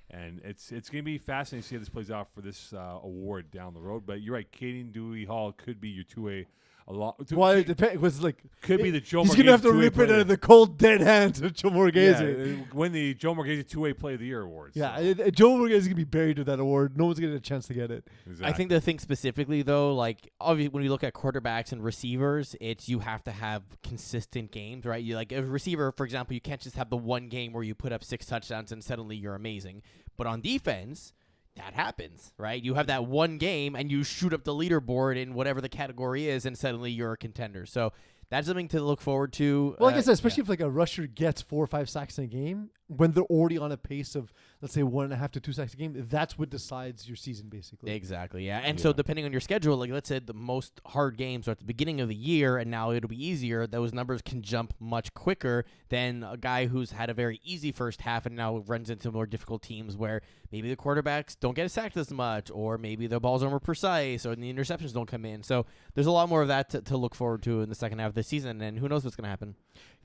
And it's going to be fascinating to see how this plays out for this award down the road. But you're right, Caden Dewey Hall could be your two-way. Well, it depends. It was like could be the Joe. He's gonna have to rip it out of the cold dead hands of Joe Marghese. Yeah, win the Joe Marghese two-way Play of the Year award. Yeah, so. Joe Marghese is gonna be buried with that award. No one's gonna get a chance to get it. Exactly. I think the thing specifically though, like obviously when we look at quarterbacks and receivers, it's you have to have consistent games, right? You like a receiver, for example, you can't just have the one game where you put up 6 touchdowns and suddenly you're amazing. But on defense, that happens, right? You have that one game and you shoot up the leaderboard in whatever the category is, and suddenly you're a contender. So that's something to look forward to. Well, like I said, especially if like a rusher gets 4 or 5 sacks in a game, when they're already on a pace of, let's say, 1.5 to 2 sacks a game, that's what decides your season, basically. Exactly, yeah. And so depending on your schedule, like let's say the most hard games are at the beginning of the year and now it'll be easier, those numbers can jump much quicker than a guy who's had a very easy first half and now runs into more difficult teams where maybe the quarterbacks don't get sacked as much, or maybe the balls are more precise, or the interceptions don't come in. So there's a lot more of that to look forward to in the second half of the season, and who knows what's going to happen.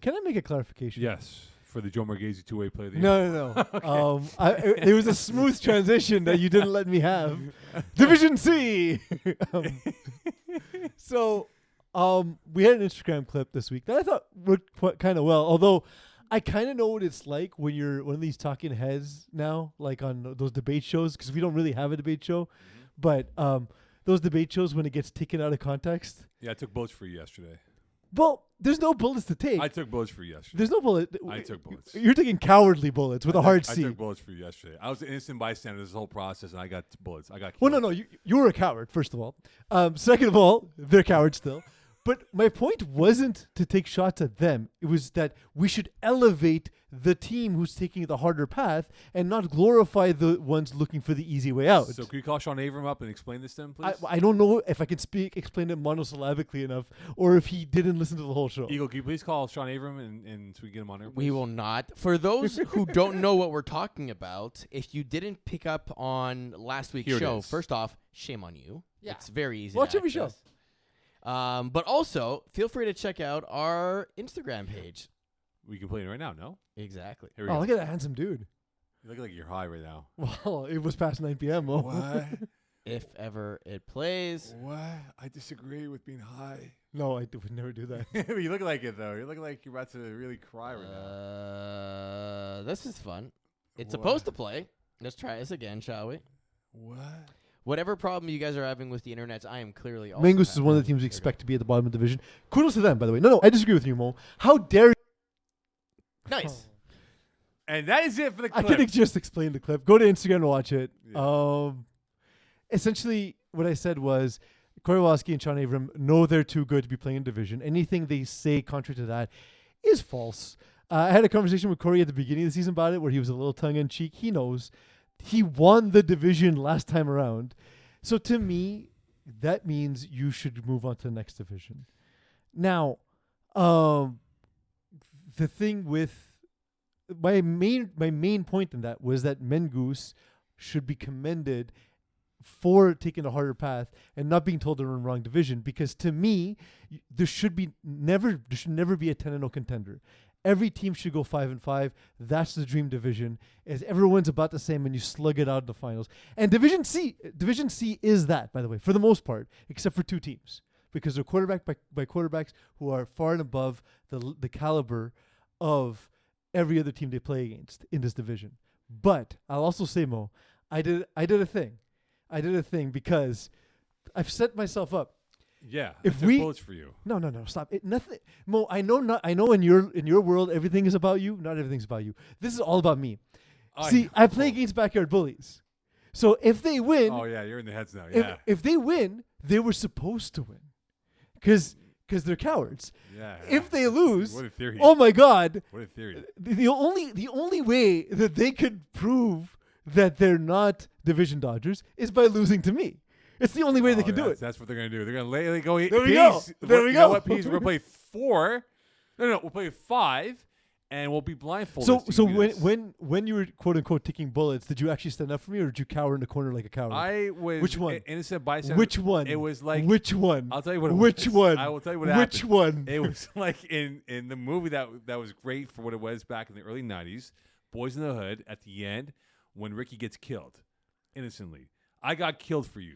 Can I make a clarification? Yes. For the Joe Marghese two-way player of the year. No. Okay. It was a smooth transition that you didn't let me have. Division C. So we had an Instagram clip this week that I thought worked kind of well. Although I kind of know what it's like when you're one of these talking heads now, like on those debate shows, because we don't really have a debate show. But those debate shows, when it gets taken out of context. Yeah, I took bullets for you yesterday. Well, there's no bullets to take. I took bullets for you yesterday. There's no bullet. I took bullets. You're taking cowardly bullets with a hard C. I took bullets for you yesterday. I was an innocent bystander this whole process, and I got bullets. I got killed. Well, no. You were a coward, first of all. Second of all, they're cowards still. But my point wasn't to take shots at them. It was that we should elevate the team who's taking the harder path and not glorify the ones looking for the easy way out. So can you call Sean Avram up and explain this to him, please? I don't know if I can explain it monosyllabically enough, or if he didn't listen to the whole show. Eagle, can you please call Sean Avram and so we get him on there? We will not. For those who don't know what we're talking about, if you didn't pick up on last week's Here it show, is. first off, shame on you. Yeah. It's very easy Watch to every show. access. But also, feel free to check out our Instagram page. We can play it right now, no? Exactly. Here we Oh, go. look at that handsome dude. You look like you're high right now. Well, it was past 9 p.m. Oh. What? If ever it plays. What? I disagree with being high. No, I would never do that. You look like it, though. You look like you're about to really cry right now. This is fun. It's What? supposed to play. Let's try this again, shall we? What? Whatever problem you guys are having with the internet, I am clearly also Mangoose is having. one of the teams we expect to be at the bottom of the division. Kudos to them, by the way. No, I disagree with you, Mo. How dare you? Nice. And that is it for the I clip. could just explain the clip. Go to Instagram and watch it. Yeah. Essentially, what I said was Kowalski and Sean Avram know they're too good to be playing in division. Anything they say contrary to that is false. I had a conversation with Corey at the beginning of the season about it where he was a little tongue-in-cheek. He knows. He won the division last time around. So to me, that means you should move on to the next division. Now, the thing with my main point in that was that Mangoose should be commended for taking a harder path and not being told they're in the wrong division, because to me, there should never be a 10-0 contender. Every team should go 5-5. That's the dream division. As everyone's about the same, and you slug it out in the finals. And Division C is that, by the way, for the most part, except for two teams, because they're quarterback by quarterbacks who are far and above the caliber of every other team they play against in this division. But I'll also say, Mo, I did a thing. I did a thing because I've set myself up. Yeah. If I took we- bullets for you. No, stop. Nothing, Mo. I know in your world everything is about you. Not everything's about you. This is all about me. See, I play against backyard bullies. So if they win, Oh yeah, you're in the heads now. Yeah. if they win, they were supposed to win, because they're cowards. Yeah. If they lose, What a theory. oh my God, What a theory. the only way that they could prove that they're not division dodgers is by losing to me. It's the only way they can do it. That's what they're going to do. They're going to lay go eat There we peas. go. There we You know go. what, peas? We're going to play 4. No, we'll play 5, and we'll be blindfolded. So when you were quote unquote taking bullets, did you actually stand up for me, or did you cower in the corner like a coward? I was Which one? Innocent bystander. Which one? It was like which one? I'll tell you what. It Which was. one? I will tell you what Which happened. one? It was like in the movie that was great for what it was back in the early '90s, Boys in the Hood. At the end, when Ricky gets killed innocently, I got killed for you.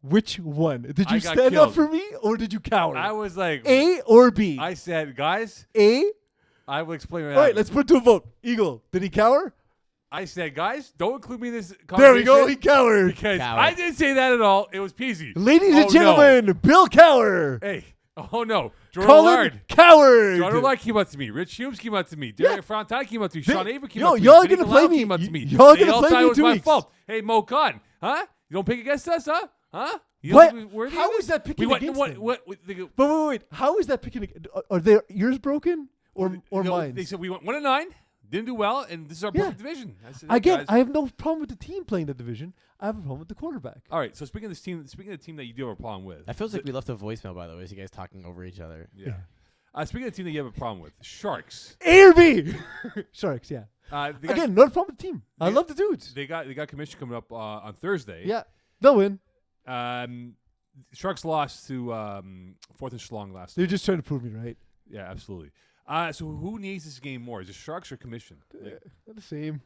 Which one? Did I you got stand up killed. for me, or did you cower? I was like, A or B? I said, guys, A. I will explain what All right, happened. let's put it to a vote. Eagle, did he cower? I said, guys, don't include me in this conversation. There we go. He cowered. Because Coward. I didn't say that at all. It was peasy. Ladies Oh, and gentlemen, Bill Cower. No. Hey. Oh, no. Jordan Colin Lard. Coward. Jordan Lard came up to me. Rich Humes came up to me. Derek Fontana came up to me. They- Sean Avery came yo, up to me. y'all Vinny gonna play Palau me. came up to me. Y'all They gonna all play thought me it in was 2 my weeks. fault. Hey, Mo Khan. Huh? You don't pick against us, huh? Huh? You What? don't think we're worthy How of this? is that picking we went, against what, them? what, But wait. How is that picking? Are their ears broken or you know, mine? They said we went 1-9. Didn't do well, and this is our Yeah. perfect division. I said, Again, guys. I have no problem with the team playing the division. I have a problem with the quarterback. All right. So speaking of the team that you do have a problem with, That feels like we left a voicemail, by the way. Is you guys talking over each other? yeah. Speaking of the team that you have a problem with, Sharks. A or B? Sharks, yeah. They got, Again, not a problem with the team. I they- love the dudes. they got commission coming up on Thursday. Yeah, they'll win. Sharks lost to 4th and Schlong last. They're just trying to prove me right. Yeah, absolutely. So who needs this game more? Is it Sharks or Commission? They're the same.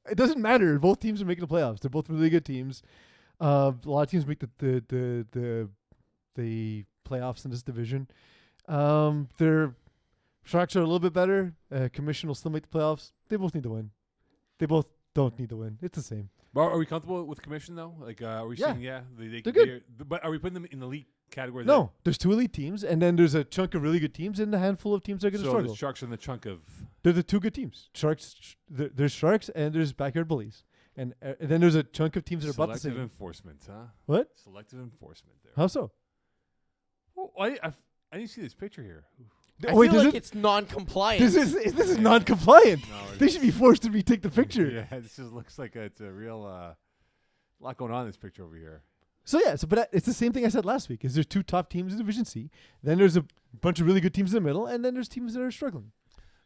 It doesn't matter. Both teams are making the playoffs. They're both really good teams. A lot of teams make the playoffs in this division. Their Sharks are a little bit better. Commission will still make the playoffs. They both need to win. They both don't need to win. It's the same. But are we comfortable with Commission though? Like, are we Yeah. saying They're good. But are we putting them in the elite category? No, there's 2 elite teams, and then there's a chunk of really good teams, and a handful of teams that are going to So struggle. the Sharks are in the chunk of. They're the 2 good teams. Sharks. There's Sharks, and there's backyard bullies, and then there's a chunk of teams that are about the Selective same. enforcement, huh? What? Selective enforcement there. How so? Oh, I didn't see this picture here. I Wait, feel does like it? it's non-compliant. This is non-compliant. No, They should be forced to retake the picture. Yeah, this just looks like it's a real lot going on in this picture over here. So but it's the same thing I said last week. Is there's 2 top teams in Division C, then there's a bunch of really good teams in the middle, and then there's teams that are struggling.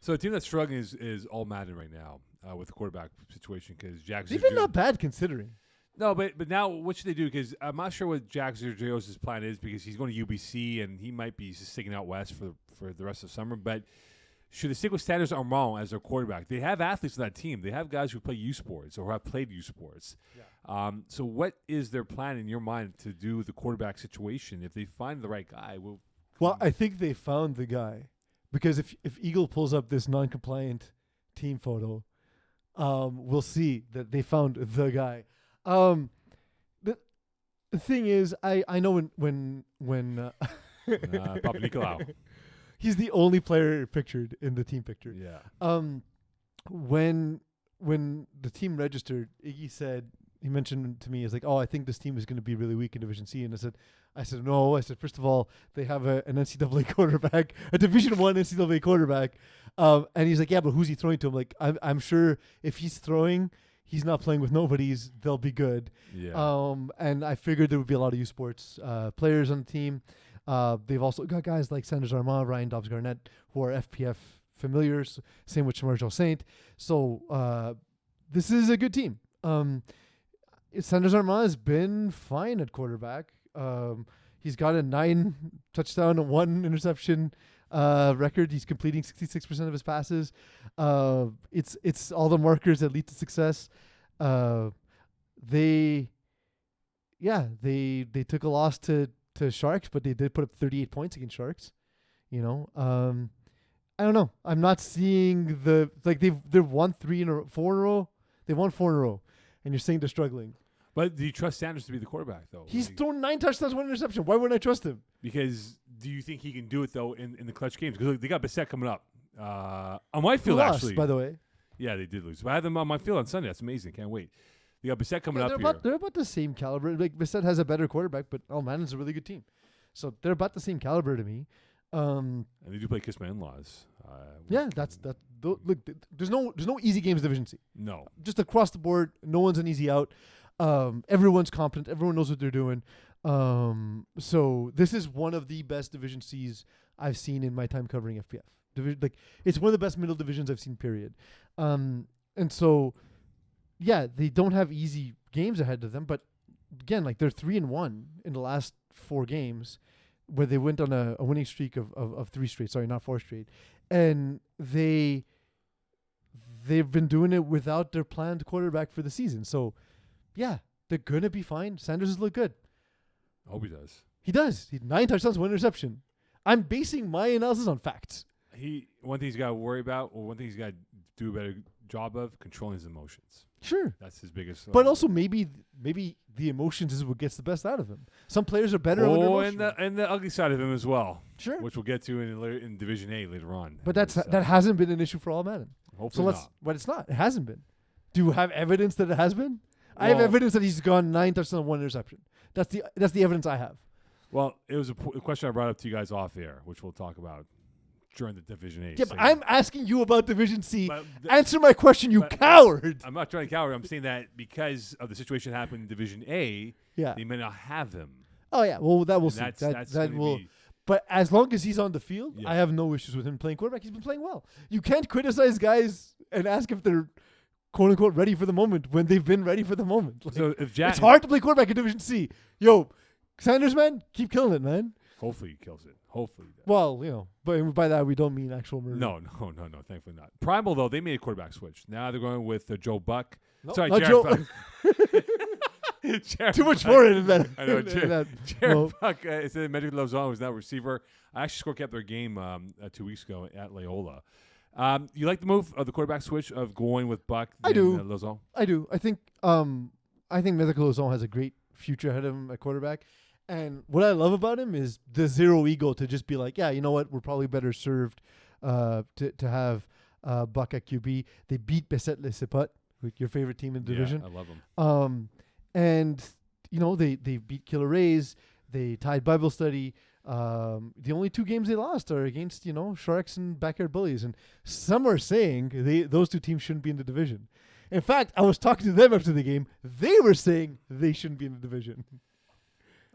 So the team that's struggling is all Madden right now with the quarterback situation because Jack. They've been not bad considering. No, but now what should they do? Because I'm not sure what Jack Zergios' plan is because he's going to UBC and he might be just sticking out west for the rest of summer. But should they stick with Sanders Armand as their quarterback? They have athletes on that team. They have guys who play U Sports or have played U Sports. Yeah. So what is their plan in your mind to do with the quarterback situation? If they find the right guy, Well, I think they found the guy because if Eagle pulls up this non-compliant team photo, we'll see that they found the guy. The thing is, I know when Papa Nicolau. he's the only player pictured in the team picture. Yeah. When the team registered, Iggy mentioned to me, he's like, "Oh, I think this team is going to be really weak in Division C." And I said, no. I said, first of all, they have an NCAA quarterback, a Division I NCAA quarterback, and he's like, "Yeah, but who's he throwing to?" I'm like, I'm sure if he's throwing, he's not playing with nobodies. They'll be good. Yeah. And I figured there would be a lot of U Sports players on the team. They've also got guys like Sanders Armand, Ryan Dobbs-Garnett, who are FPF familiars. Same with Shamarjo Saint. So this is a good team. Sanders Armand has been fine at quarterback. He's got a 9 touchdown and 1 interception record. He's completing 66% of his passes. It's all the markers that lead to success. They took a loss to Sharks, but they did put up 38 points against Sharks. I don't know. I'm not seeing they've won 4 in a row. They won 4 in a row, and you're saying they're struggling. But do you trust Sanders to be the quarterback though? He's thrown 9 touchdowns, 1 interception. Why wouldn't I trust him? Because do you think he can do it though in the clutch games? Because they got Bissett coming up on my Who field lost, actually. by the way. Yeah, they did lose. But I had them on my field on Sunday. That's amazing. Can't wait. They got Bissett coming up here. They're about the same caliber. Like Bissett has a better quarterback, but Madden's a really good team, so they're about the same caliber to me. And they do play kiss my in-laws. Yeah, that's that. Look, there's no easy games in Division C. No. Just across the board, no one's an easy out. Everyone's competent. Everyone knows what they're doing. So this is one of the best Division C's I've seen in my time covering FPF. It's one of the best middle divisions I've seen. Period. And so, yeah, they don't have easy games ahead of them. But again, they're 3-1 in the last 4 games, where they went on a winning streak of 3 straight. Sorry, not 4 straight. And they've been doing it without their planned quarterback for the season. So, yeah, they're going to be fine. Sanders has looked good. I hope he does. He does. He's 9 touchdowns, 1 interception. I'm basing my analysis on facts. One thing he's got to worry about, or one thing he's got to do a better job of, controlling his emotions. Sure. That's his biggest. But also maybe the emotions is what gets the best out of him. Some players are better when they're emotional. and the ugly side of him as well. Sure. Which we'll get to in Division A later on. But that hasn't been an issue for all Madden. Hopefully not. But it's not. It hasn't been. Do you have evidence that it has been? I have evidence that he's gone 9 touchdowns, 1 interception. That's the evidence I have. Well, it was a question I brought up to you guys off air, which we'll talk about during the Division A. Yeah, but segment. I'm asking you about Division C. But Answer my question, you but- coward. I'm not trying to cower. I'm saying that because of the situation happening in Division A, Yeah. they may not have him. Oh yeah. Well, that will And see. that's That gonna will. be- But as long as he's on the field, Yeah. I have no issues with him playing quarterback. He's been playing well. You can't criticize guys and ask if they're quote unquote ready for the moment when they've been ready for the moment. Like, So if Jack, it's hard to play quarterback in Division C. Yo, Sanders, man, keep killing it, man. hopefully he kills it. Hopefully. He does. Well, but by that we don't mean actual murder. No. Thankfully not. Primal though, they made a quarterback switch. Now they're going with Joe Buck. No, Sorry, not Jared Joe. Buck. Jared Too much Buck. for it in that. I know. in Jared, that. Jared Well, Buck is in Medically Lozon, who's now receiver. I actually score kept their game 2 weeks ago at Loyola. You like the move of the quarterback switch of going with Buck? I do. Lozon? I do. I think Medical Lozon has a great future ahead of him at quarterback. And what I love about him is the zero ego to just be like, yeah, you know what? We're probably better served to have Buck at QB. They beat Beset Les Sepot, your favorite team in the division. Yeah, I love him. And, they beat Killer Rays. They tied Bible study. The only 2 games they lost are against, Sharks and Backyard Bullies. And some are saying those 2 teams shouldn't be in the division. In fact, I was talking to them after the game. They were saying they shouldn't be in the division.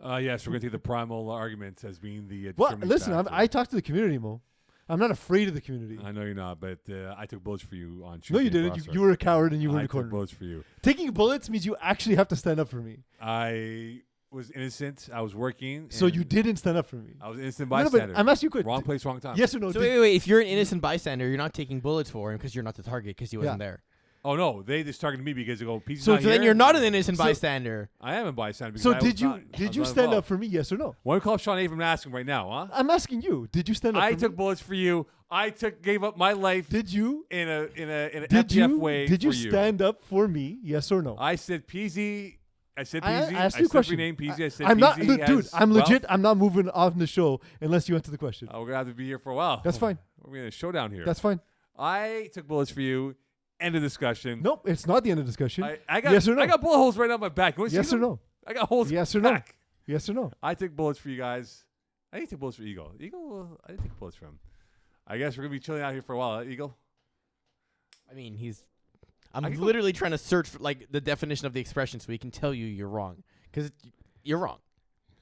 Yes, we're going to take the primal argument as being the Well, determining listen, factor. I talk to the community, Mo. I'm not afraid of the community. I know you're not, but I took bullets for you on Tuesday. No, you didn't. You were a coward and you were in I the took corner. bullets for you. Taking bullets means you actually have to stand up for me. I was innocent. I was working. So and you didn't stand up for me. I was an innocent No, bystander. but I'm asking you quick. Wrong place, wrong time. Yes or no? So did- wait. If you're an innocent bystander, you're not taking bullets for him because you're not the target because he wasn't there. Oh no, they just targeted me because they go. Pizza's So not then here. you're not an innocent So- bystander. I am a bystander. Because So I did was you not- I did was you not stand up involved. for me? Yes or no? Why don't you call Sean Abram and ask him right now, huh? I'm asking you. Did you stand up? I for took me? bullets for you. I gave up my life Did you? in an Did FTF you? way. Did you for stand up for me? Yes or no? I said Peasy. I said I Peasy. asked I you a said question. your name Peasy. I said I'm not, Peasy look, dude. has I'm wealth. legit. I'm not moving off the show unless you answer the question. We're gonna have to be here for a while. That's fine. We're in a showdown here. That's fine. I took bullets for you. End of discussion. Nope, it's not the end of discussion. I got Yes or no? I got bullet holes right on my back. You wanna see Yes or them? no? I got holes. Yes or no? back. Yes or no? I took bullets for you guys. I didn't take bullets for Eagle. Eagle, I didn't take bullets from him. I guess we're gonna be chilling out here for a while, Eagle. I mean, I'm I can go- literally trying to search for the definition of the expression so he can tell you you're wrong because you're wrong.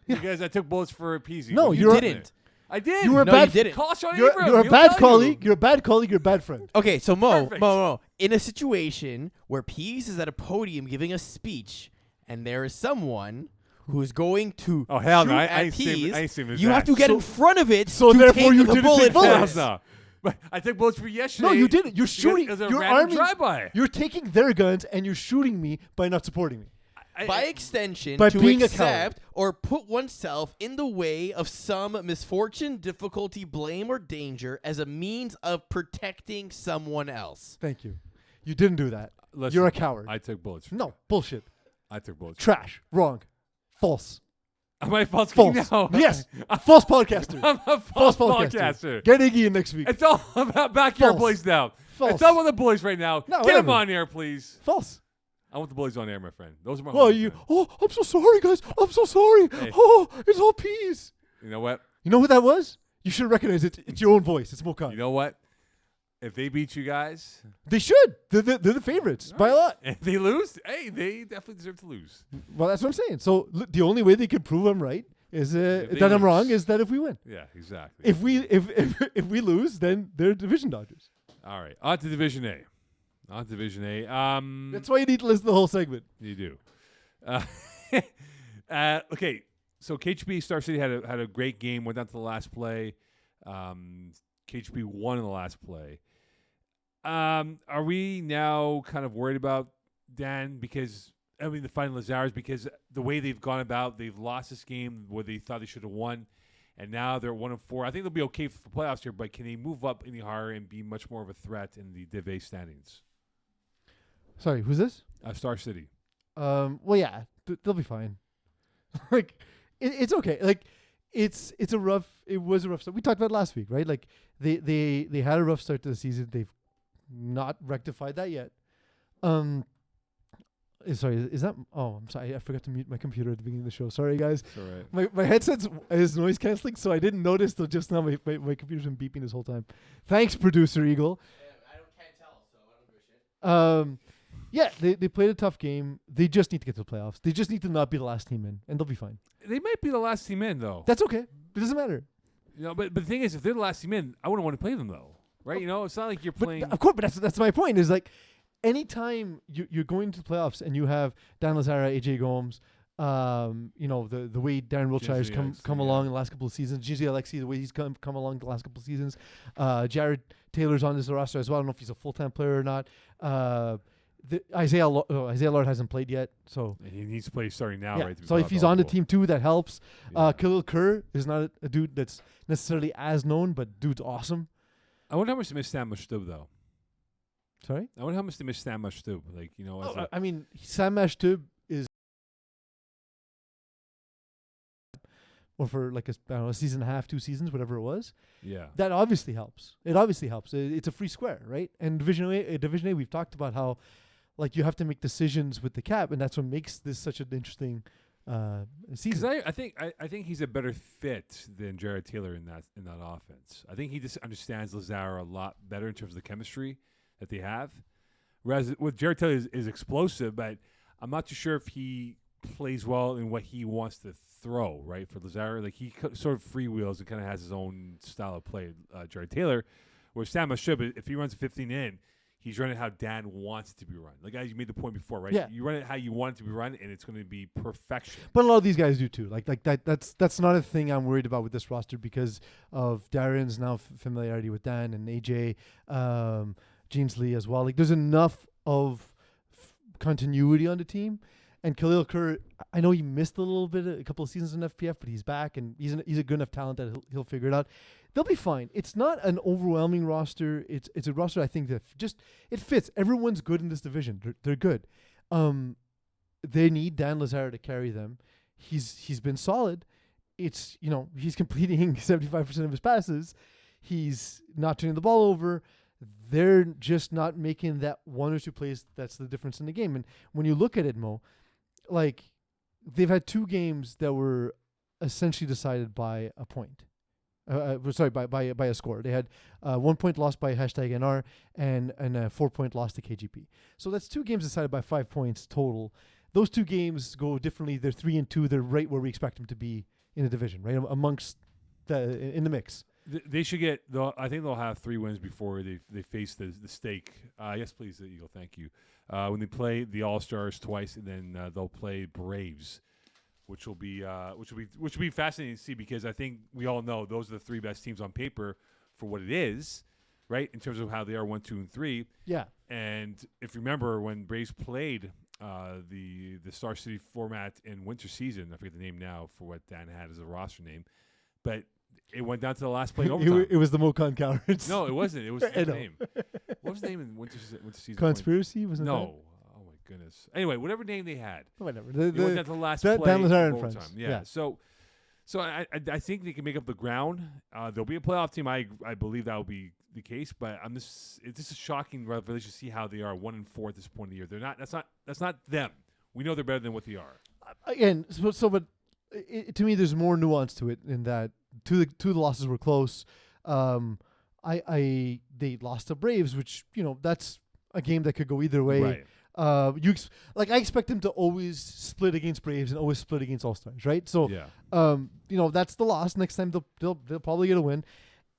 Because I took bullets for Peasy. No, What you doing didn't. there? I did. You were a No, bad. you didn't. Call Sean You're, Abram. you're a He'll bad tell colleague. you. You're a bad colleague. You're a bad friend. Okay, so Mo, Perfect. Mo, in a situation where Pease is at a podium giving a speech, and there is someone who's going to Oh hell shoot no! I at ain't seen. Pease, I ain't seen his you have ass. to get So- in front of it. so to therefore take you the didn't bullet take for bullets. it. No. But I took bullets for you yesterday. No, you didn't. You're because shooting. It was a You're random arming. drive-by. You're taking their guns and you're shooting me by not supporting me. By extension, By to being a accept or put oneself in the way of some misfortune, difficulty, blame, or danger as a means of protecting someone else. Thank you. You didn't do that. Listen, You're a coward. I took bullets. No, bullshit. I took bullets. Trash. Wrong. False. Am I false? False. No. Yes. False podcaster. I'm a False false podcaster. podcaster. Get Iggy in next week. It's all about backyard False. boys now. False. It's all about the boys right now. No, Get whatever. them on air, please. False. I want the boys on air, my friend. Those are my. Well, homies, you. man. Oh, I'm so sorry, guys. I'm so sorry. Hey. Oh, it's all peas. You know what? You know who that was? You should recognize it. It's your own voice. It's Mokan. You know what? If they beat you guys, They should. They're the favorites by a lot. and they lose, hey, they definitely deserve to lose. Well, that's what I'm saying. So the only way they can prove I'm right is they that I'm lose. wrong is that if we win. Yeah, exactly. If we lose, then they're division dodgers. All right, on to Division A. On to Division A. That's why you need to listen to the whole segment. You do. Okay, so KHB Star City had a great game. Went down to the last play. KHB won in the last play. Are we now kind of worried about Dan because the final Lazarus because the way they've gone about, they've lost this game where they thought they should have won, and now they're 1-4. I think they'll be okay for playoffs here, but can they move up any higher and be much more of a threat in the Div A standings? Sorry, who's this? Star City. Well, yeah, they'll be fine. Like, it's okay. Like, it was a rough start. We talked about it last week, right? Like, they had a rough start to the season. They've not rectified that yet. Sorry, is that? Oh, I'm sorry. I forgot to mute my computer at the beginning of the show. Sorry, guys. It's all right. My headset is noise canceling, so I didn't notice till just now. My computer's been beeping this whole time. Thanks, producer Eagle. Can't tell, so I don't give a shit. Yeah, they played a tough game. They just need to get to the playoffs. They just need to not be the last team in, and they'll be fine. They might be the last team in, though. That's okay. It doesn't matter. You know, but the thing is, if they're the last team in, I wouldn't want to play them, though. Right? You know, it's not like you're But playing. of course, but that's my point. Is like, anytime you're going to the playoffs and you have Dan Lazara, AJ Gomes, you know, the way Darren Wilshire's come along in the last couple of seasons, Gigi Alexi, the way he's come along the last couple of seasons, Jared Taylor's on this roster as well. I don't know if he's a full-time player or not. Isaiah Lord hasn't played yet, so And he needs to play starting now, yeah. right? to be So if playoff he's on the eligible. team too, that helps. Yeah. Khalil Kerr is not a dude that's necessarily as known, but dude's awesome. I wonder how much they miss Sam Mashtub, though. Sorry? I wonder how much they miss Sam Mashtub. Like, you know, as I mean, Sam Mashtub is, or for like I don't know, a season and a half, 2 seasons, whatever it was. yeah. That obviously helps. It obviously helps. It's a free square, right? And Division A, we've talked about how, like, you have to make decisions with the cap, and that's what makes this such an interesting Because season. I think he's a better fit than Jared Taylor in that offense. I think he just understands Lazara a lot better in terms of the chemistry that they have. Whereas with Jared Taylor is explosive, but I'm not too sure if he plays well in what he wants to throw. Right, for Lazara, like he sort of freewheels and kind of has his own style of play. Jared Taylor, where Sam Mashtub, if he runs a 15 in. He's running how Dan wants it to be run. Like, as you made the point before, right? Yeah. You run it how you want it to be run, and it's going to be perfection. But a lot of these guys do too. Like that's not a thing I'm worried about with this roster because of Darren's now familiarity with Dan and AJ, Jeans Lee as well. Like, there's enough of continuity on the team. And Khalil Kerr, I know he missed a little bit, a couple of seasons in FPF, but he's back and he's a good enough talent that he'll figure it out. They'll be fine. It's not an overwhelming roster. It's a roster I think that it fits. Everyone's good in this division. They're good. They need Dan Lazara to carry them. He's been solid. It's, you know, he's completing 75% of his passes. He's not turning the ball over. They're just not making that one or two plays that's the difference in the game. And when you look at it, Mo, like, they've had 2 games that were essentially decided by a point. By a score. They had 1 point lost by #NR and a 4-point loss to KGP. So that's 2 games decided by 5 points total. Those 2 games go differently. They're 3-2. They're right where we expect them to be in the division, right amongst in the mix. They should get. I think they'll have 3 wins before they face the stake. Yes, please, Eagle. Thank you. When they play the All Stars twice, and then they'll play Braves, which will be fascinating to see because I think we all know those are the 3 best teams on paper for what it is, right? In terms of how they are 1, 2, and 3. Yeah. And if you remember when Braves played the Star City format in winter season, I forget the name now for what Dan had as a roster name, but it went down to the last play in overtime. It was the Mokan Cowards. No, it wasn't. It was I the know. name. What was the name in winter season? Conspiracy wasn't No. Oh my goodness. Anyway, whatever name they had, that? Whatever. it went down to the last Dan play Lazara of and friends. overtime. Yeah. Yeah. So I think they can make up the ground. They'll be a playoff team. I believe that will be the case. But this is a shocking revelation to see how they are 1-4 at this point of the year. They're not. That's not them. We know they're better than what they are. Again, but to me, there's more nuance to it in that two of the losses were close. They lost to Braves, which, you know, that's a game that could go either way. Right. I expect them to always split against Braves and always split against All Stars, right? So, Yeah. you know, that's the loss. Next time they'll probably get a win.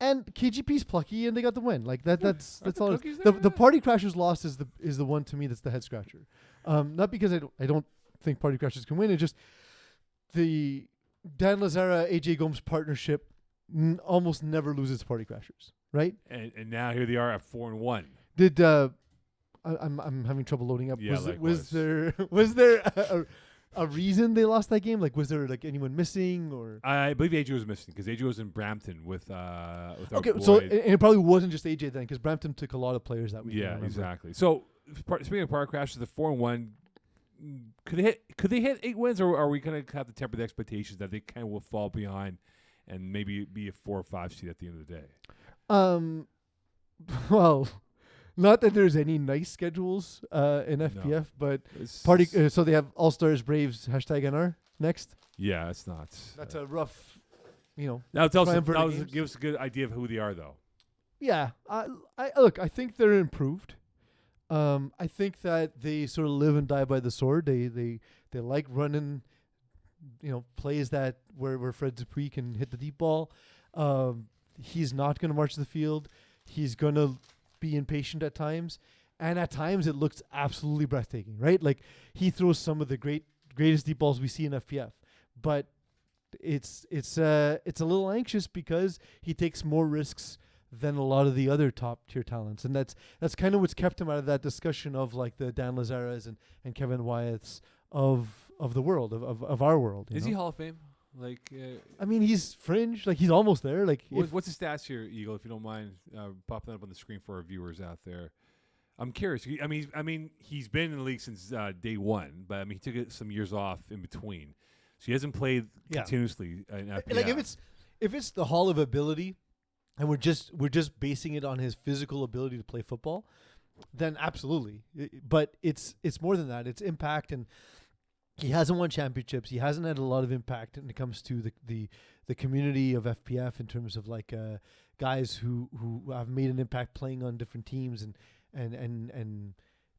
And KGP's plucky, and they got the win. Like that's all. cookies The there? Party Crashers loss is the one to me that's the head scratcher. Not because I don't think Party Crashers can win. It's just the Dan Lazara AJ Gomes partnership almost never loses to Party Crashers, right? And now here they are at 4-1. Did I'm having trouble loading up. Yeah, was there a reason they lost that game? Like, was there like anyone missing or? I believe AJ was missing because AJ was in Brampton with our Okay, boy. so and it probably wasn't just AJ then, because Brampton took a lot of players that week. I Yeah, remember. exactly. So speaking of Park Crashers, the 4-1, could they hit 8 wins, or are we gonna have to temper the expectations that they kind of will fall behind and maybe be a 4 or 5 seed at the end of the day? Well, Not that there's any nice schedules in FPF, but It's- so they have All Stars, Braves, #NR next. Yeah, it's not. That's a rough, Now tell us. triumvirate Now games. give us a good idea of who they are, though. Yeah. I look. I think they're improved. I think that they sort of live and die by the sword. They like running, plays that where Fred Dupuis can hit the deep ball. He's not going to march the field. He's going to be impatient at times, and at times it looks absolutely breathtaking. Right, like he throws some of the greatest deep balls we see in FPF, but it's a little anxious because he takes more risks than a lot of the other top tier talents, and that's kind of what's kept him out of that discussion of like the Dan Lazaras and Kevin Wyeths of the world of our world. Is he Hall of Fame? Like, I mean, he's fringe. Like he's almost there. Like what's the stats here, Eagle? If you don't mind popping that up on the screen for our viewers out there. I'm curious. I mean, he's been in the league since day one, but I mean, he took some years off in between, so he hasn't played continuously in FPF. like if it's the Hall of Ability, and we're just basing it on his physical ability to play football, then absolutely. But it's more than that. It's impact, and he hasn't won championships. He hasn't had a lot of impact when it comes to the community of FPF in terms of like guys who have made an impact playing on different teams and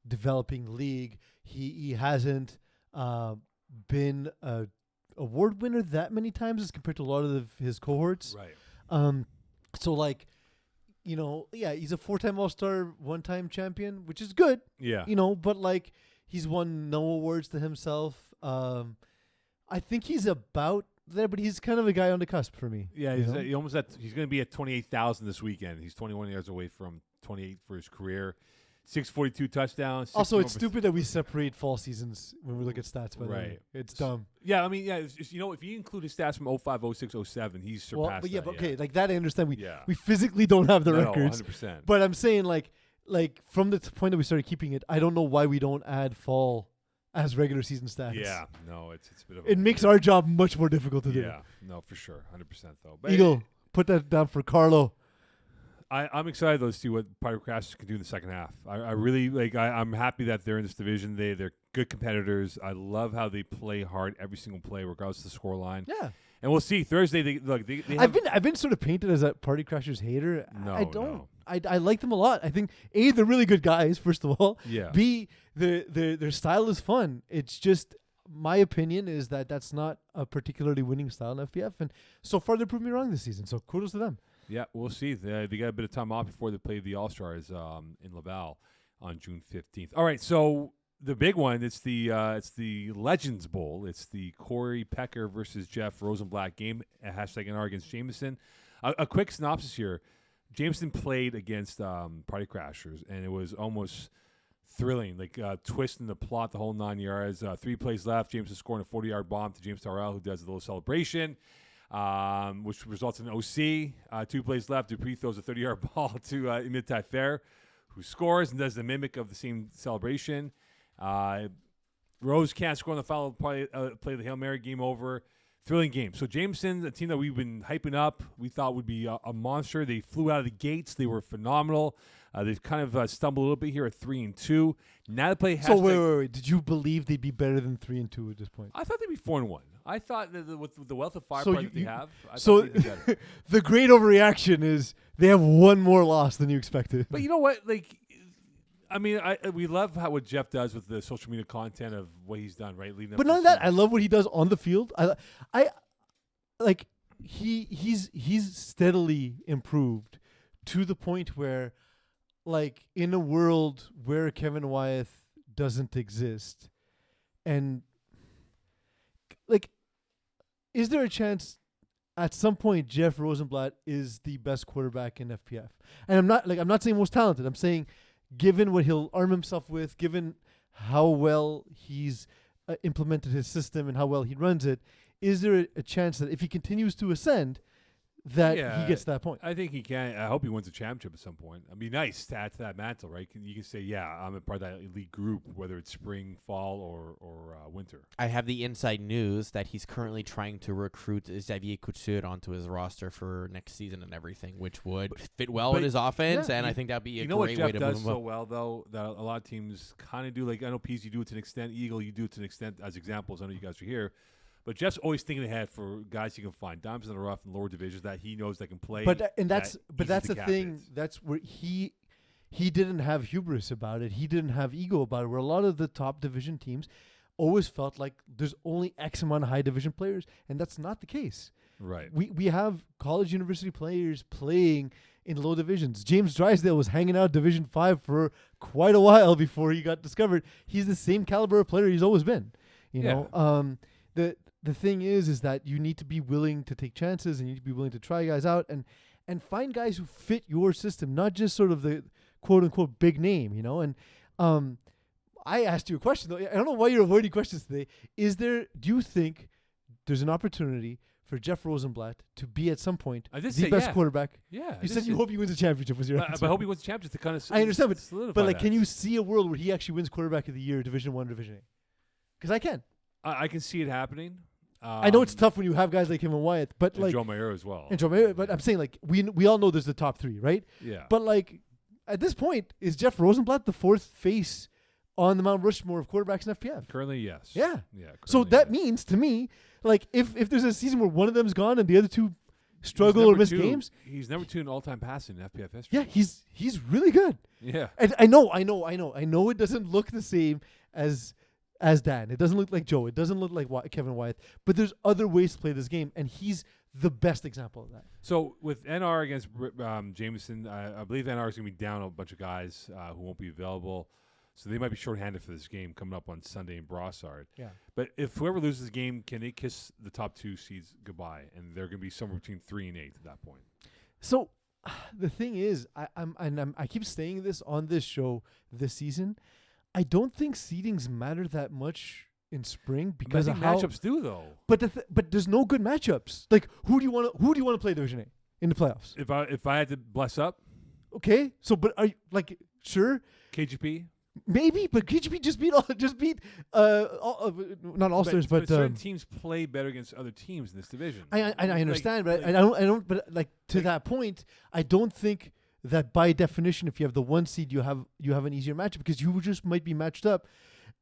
developing the league. He hasn't been a award winner that many times as compared to a lot of his cohorts. Right. So like, he's a 4-time All-Star, 1-time champion, which is good. Yeah. But like he's won no awards to himself. I think he's about there, but he's kind of a guy on the cusp for me. Yeah, he's he's going to be at 28,000 this weekend. He's 21 yards away from 28 for his career. 642 touchdowns. Also, it's stupid that we separate fall seasons when we look at stats. By the way, it's dumb. Yeah, I mean, it's just, if you include his stats from 05, 06, 07, he's surpassed that. Okay, like that I understand. We physically don't have the records. 100%. But I'm saying like from the point that we started keeping it, I don't know why we don't add fall as regular season stats. Yeah, no, it's a bit of it makes our job much more difficult to do. Yeah, no, for sure, 100% though. But Eagle, put that down for Carlo. I'm excited though to see what Pirate Crashers can do in the second half. I really I'm happy that they're in this division. They're good competitors. I love how they play hard every single play, regardless of the scoreline. Yeah. And we'll see Thursday. They I've been sort of painted as a Party Crashers hater. No, I don't. no. I like them a lot. I think A, they're really good guys. First of all. Yeah. B, their style is fun. It's just my opinion is that that's not a particularly winning style in FPF, and so far they proved me wrong this season. So kudos to them. Yeah, we'll see. They got a bit of time off before they play the All-Stars in Laval on June 15th. All right, so the big one, it's the Legends Bowl. It's the Corey Pecker versus Jeff Rosenblatt game at #NR against Jameson. A quick synopsis here. Jameson played against Party Crashers, and it was almost thrilling, like twisting the plot the whole 9 yards. 3 plays left. Jameson scoring a 40-yard bomb to James Terrell, who does a little celebration. Which results in an OC. 2 plays left. Dupuis throws a 30-yard ball to Imitai Fair, who scores and does the mimic of the same celebration. Rose can't score on the foul play of the Hail Mary. Game over. Thrilling game. So Jameson, a team that we've been hyping up, we thought would be a monster. They flew out of the gates. They were phenomenal. They've kind of stumbled a little bit here at 3-2. Now they play. So wait. Did you believe they'd be better than 3-2 at this point? I thought they'd be 4-1. I thought that with the wealth of So firepower that they have, I so thought they'd be better. the great overreaction is they have one more loss than you expected. But you know what? Like, I mean, we love what Jeff does with the social media content of what he's done, right? Leading up But to none of the that. I season. love what he does on the field. I like he's steadily improved to the point where, like, in a world where Kevin Wyeth doesn't exist, and like, is there a chance at some point Jeff Rosenblatt is the best quarterback in FPF? And I'm not saying most talented. I'm saying, given what he'll arm himself with, given how well he's implemented his system and how well he runs it, is there a chance that if he continues to ascend, that Yeah, he gets to that point. I think he can. I hope he wins a championship at some point. It'd be nice to add to that mantle, right? You can say, yeah, I'm a part of that elite group, whether it's spring, fall, or winter. I have the inside news that he's currently trying to recruit Xavier Couture onto his roster for next season and everything, which would fit well but with his offense, yeah, and I think that'd be a You know what great Jeff way to does move him so up. well, though, that a lot of teams kind of do. Like, I know, Pease, you do it to an extent. Eagle, you do it to an extent as examples. I know you guys are here. But Jeff's always thinking ahead for guys he can find, diamonds in the rough in lower divisions that he knows that can play. But that's easy the to thing. captain. That's where he didn't have hubris about it. He didn't have ego about it. Where a lot of the top division teams always felt like there's only X amount of high division players, and that's not the case. Right. We have college university players playing in low divisions. James Drysdale was hanging out Division 5 for quite a while before he got discovered. He's the same caliber of player he's always been. You know, the thing is that you need to be willing to take chances and you need to be willing to try guys out and find guys who fit your system, not just sort of the quote unquote big name, you know. And I asked you a question though. I don't know why you're avoiding questions today. Do you think there's an opportunity for Jeff Rosenblatt to be at some point I did the say best yeah. quarterback? Yeah. You said you hope he wins a championship was your But answer. I hope he wins the championship to kind of I understand, solidify but like, that. can you see a world where he actually wins quarterback of the year, Division 1, Division 8? Because I can. I can see it happening. I know it's tough when you have guys like him and Wyatt, but And like Joe Mayer as well. and Joe Mayer, but I'm saying like we all know there's the top 3, right? Yeah. But like at this point, is Jeff Rosenblatt the fourth face on the Mount Rushmore of quarterbacks in FPF? Currently, yes. Yeah. Yeah. So currently, that yes. means to me, like if there's a season where one of them's gone and the other two struggle He's or number miss 2. games, He's number 2 in all-time passing in FPF history. yeah, he's really good. Yeah. And I know it doesn't look the same as Dan. It doesn't look like Joe. It doesn't look like Kevin Wyeth. But there's other ways to play this game, and he's the best example of that. So with NR against Jameson, I believe NR is going to be down a bunch of guys who won't be available. So they might be shorthanded for this game coming up on Sunday in Brossard. Yeah. But if whoever loses the game, can they kiss the top 2 seeds goodbye? And they're going to be somewhere between 3 and 8 at that point. So the thing is, I keep saying this on this show this season. I don't think seedings matter that much in spring because I of think how matchups do though. But there's no good matchups. Like who do you want to play Division A in the playoffs? If I had to bless up Okay, so but are you like sure? KGP, Maybe, but KGP just beat not all stars, but certain teams play better against other teams in this division. I understand, but I don't. But like to that point, I don't think that by definition, if you have the 1 seed, you have an easier matchup because you just might be matched up.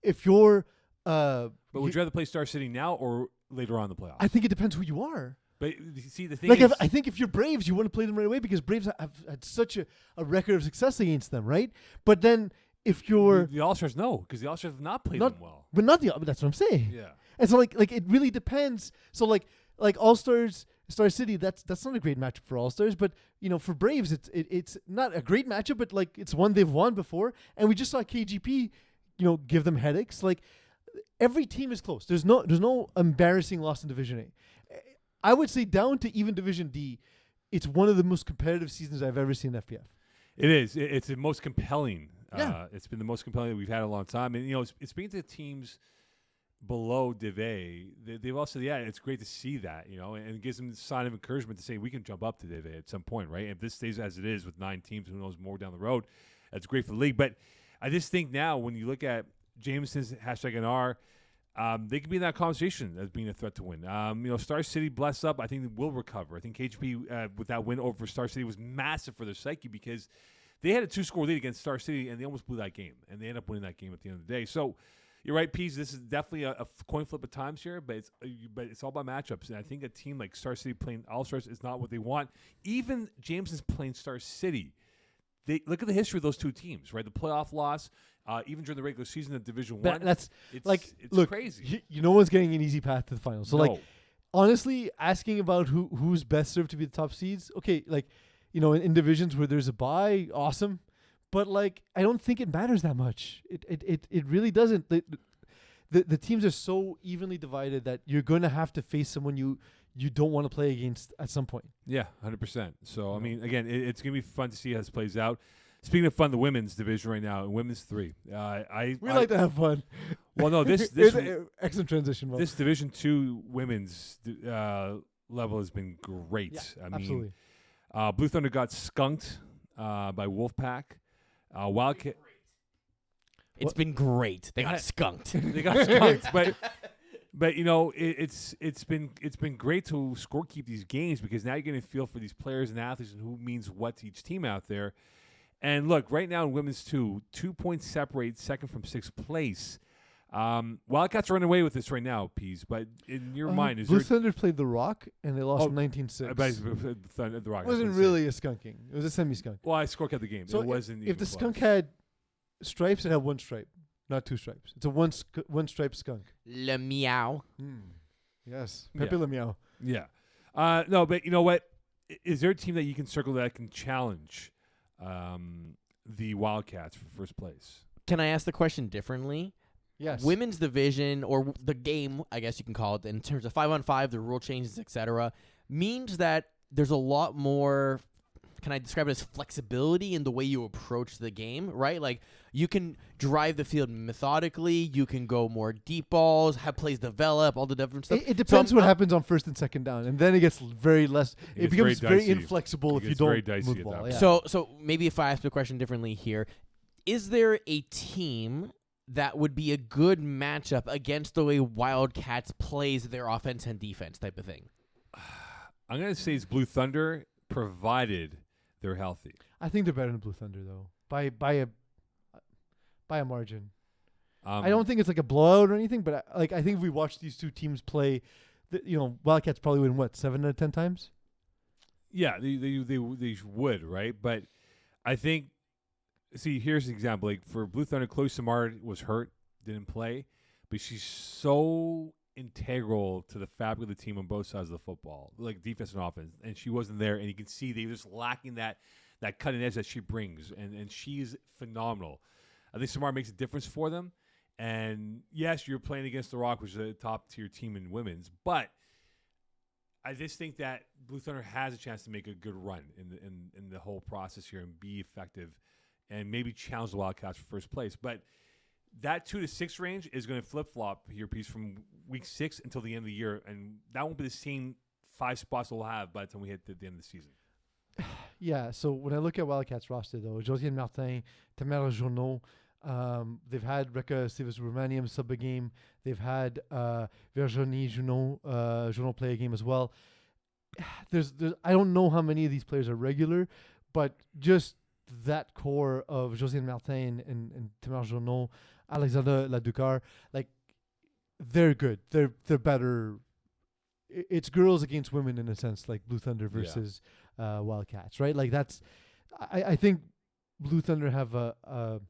If you're, But would you rather play Star City now or later on in the playoffs? I think it depends who you are. But you see, the thing Like, is, I think if you're Braves, you want to play them right away because Braves have had such a record of success against them, right? But then if you're the All-Stars no, because the All-Stars have not played them well. but not but that's what I'm saying. Yeah. And so like it really depends. So like All Stars, Star City, that's not a great matchup for All Stars, but you know for Braves it's not a great matchup, but like it's one they've won before, and we just saw KGP, you know, give them headaches. Like every team is close. There's no embarrassing loss in Division A. I would say down to even Division D, it's one of the most competitive seasons I've ever seen in FPF. It is. It's the most compelling. Yeah. It's been the most compelling that we've had in a long time. And, you know, it's being to the teams below Div A, they've also, yeah, it's great to see that, you know, and it gives them a sign of encouragement to say we can jump up to Div A at some point, right? And if this stays as it is with 9 teams, who knows more down the road, that's great for the league. But I just think now when you look at Jameson's #NR, they could be in that conversation as being a threat to win. You know, Star City, bless up, I think they will recover. I think KHP with that win over Star City was massive for their psyche because they had a 2-score lead against Star City and they almost blew that game, and they ended up winning that game at the end of the day. So you're right, Pease. This is definitely a coin flip at times here, but it's all about matchups. And I think a team like Star City playing All Stars is not what they want. Even Jameson's playing Star City. They look at the history of those two teams, right? The playoff loss, even during the regular season of Division One. That's it's like it's look, crazy. No one's getting an easy path to the finals. So No. like honestly, asking about who's best served to be the top seeds, okay, like you know, in divisions where there's a bye, awesome. But like I don't think it matters that much. It really doesn't. The teams are so evenly divided that you're going to have to face someone you don't want to play against at some point. Yeah, 100%. So I mean, again, it's gonna be fun to see how this plays out. Speaking of fun, the women's division right now, women's 3. We like to have fun. Well, no, Here's this an excellent transition. Mo. this Division 2 women's level has been great. Yeah, I mean, absolutely. Blue Thunder got skunked by Wolfpack. Wildcat. It's What? been great. They I- got skunked. They got skunked, but you know it's been great to scorekeep these games because now you're getting a feel for these players and athletes and who means what to each team out there. And look, right now in women's 2 points separate second from sixth place. Wildcats are running away with this right now, Pease. But in your mind, is Blue there? Thunder played the Rock and they lost Oh, 19-6. The Rock. It wasn't really a skunking. It was a semi-skunk. Well, I scorekept the game. So it wasn't. If even the close. skunk had stripes, it had one stripe, not two stripes. It's a one stripe skunk. Le meow. Yes, Yeah. Pepe Le Meow. Yeah. No, but you know what? Is there a team that you can circle that can challenge the Wildcats for first place? Can I ask the question differently? Yes. Women's division, or the game, I guess you can call it, in terms of 5-on-5, the rule changes, etc., means that there's a lot more, can I describe it as flexibility in the way you approach the game, right? Like, you can drive the field methodically, you can go more deep balls, have plays develop, all the different stuff. It depends what happens on first and second down, and then it gets very less. It gets becomes very very dicey. inflexible It if you gets very don't dicey move at the that ball. point. Yeah. So maybe if I ask the question differently here, is there a team that would be a good matchup against the way Wildcats plays their offense and defense type of thing? I'm gonna say it's Blue Thunder, provided they're healthy. I think they're better than Blue Thunder though, by a margin. I Um, don't think it's like a blowout or anything, but I think if we watch these two teams play, Wildcats probably win 7 out of 10 times. Yeah, they would, right? But I think, see, here's the example. Like for Blue Thunder, Chloe Samard was hurt, didn't play, but she's so integral to the fabric of the team on both sides of the football, like defense and offense. And she wasn't there, and you can see they were just lacking that cutting edge that she brings, and she's phenomenal. I think Samar makes a difference for them. And yes, you're playing against the Rock, which is a top tier team in women's, but I just think that Blue Thunder has a chance to make a good run in the whole process here and be effective, and maybe challenge the Wildcats for first place. But that 2 to 6 range is going to flip flop here, piece from week 6 until the end of the year, and that won't be the same 5 spots we'll have by the time we hit the end of the season. Yeah, so when I look at Wildcats roster though, Josiane Martin, Tamara Journeau, they've had Reka Sivas-Romanian sub a game. They've had Virginie Junot play a game as well. There's I don't know how many of these players are regular, but just that core of Josiane Martin and Tamara Journeau, Alexandra Laducar, like they're good. They're better. It's girls against women in a sense, like Blue Thunder versus Wildcats, right? Like that's I think Blue Thunder have a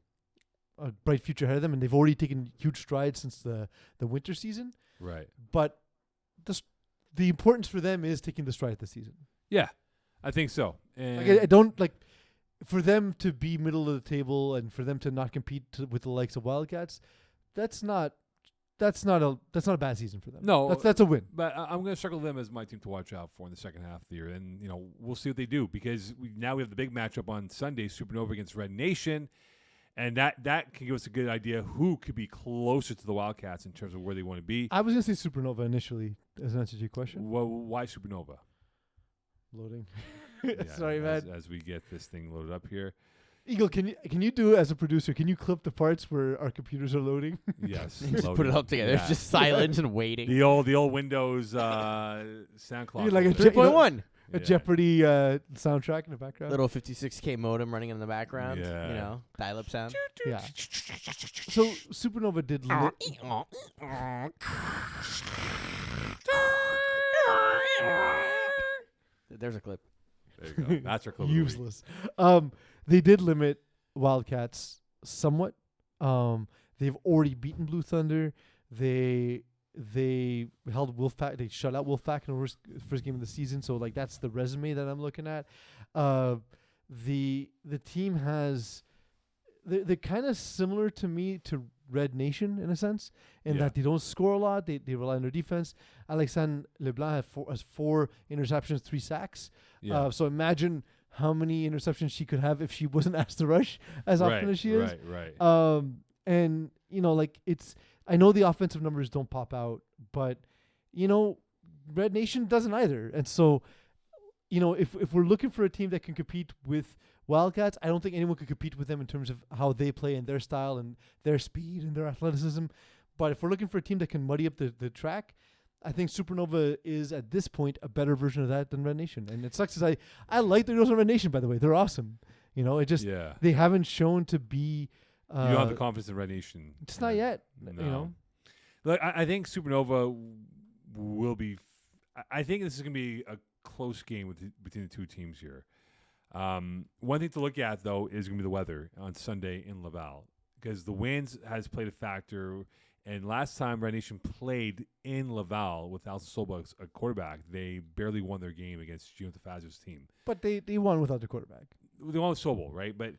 bright future ahead of them, and they've already taken huge strides since the winter season. Right. But the importance for them is taking the stride this season. Yeah, I think so. And Like I don't like for them to be middle of the table and for them to not compete with the likes of Wildcats. That's not a bad season for them. No, that's a win. But I'm going to circle them as my team to watch out for in the second half of the year. And, we'll see what they do because now we have the big matchup on Sunday, Supernova against Red Nation. And that can give us a good idea who could be closer to the Wildcats in terms of where they want to be. I was going to say Supernova initially as an answer to your question. Well, why Supernova? Loading. Yeah, Sorry, man. As we get this thing loaded up here. Eagle, can you do it as a producer? Can you clip the parts where our computers are loading? Yes. Just put it loaded. all together. Yeah. It's just silence and waiting. The old Windows sound clock. You're like a over there. 2.1. A Jeopardy soundtrack in the background. Little 56K modem running in the background. Yeah. Dial-up sound. Yeah. So Supernova did There's a clip. There you go. That's our club of the week. useless. They did limit Wildcats somewhat. They've already beaten Blue Thunder. They held Wolfpack. They shut out Wolfpack in the first game of the season. So like that's the resume that I'm looking at. The team has they're kind of similar to me to Red Nation in a sense, in that they don't score a lot. They rely on their defense. Alexandre Leblanc has 4 interceptions, 3 sacks. Yeah. So imagine how many interceptions she could have if she wasn't asked to rush as often as she is. Right. And like I know the offensive numbers don't pop out, but Red Nation doesn't either. And so, if we're looking for a team that can compete with Wildcats, I don't think anyone could compete with them in terms of how they play and their style and their speed and their athleticism. But if we're looking for a team that can muddy up the track, I think Supernova is at this point a better version of that than Red Nation. And it sucks because I like the girls on Red Nation, by the way. They're awesome. It just they haven't shown to be. You don't have the confidence in Red Nation. It's not yet. No. Look, I think Supernova will be. I think this is going to be a close game between the two teams here. One thing to look at, though, is going to be the weather on Sunday in Laval, because the winds has played a factor. And last time Red Nation played in Laval with Alison Solbach a quarterback, they barely won their game against Gino Tafazio's team. But they won without the quarterback. They won with Sobel, right? But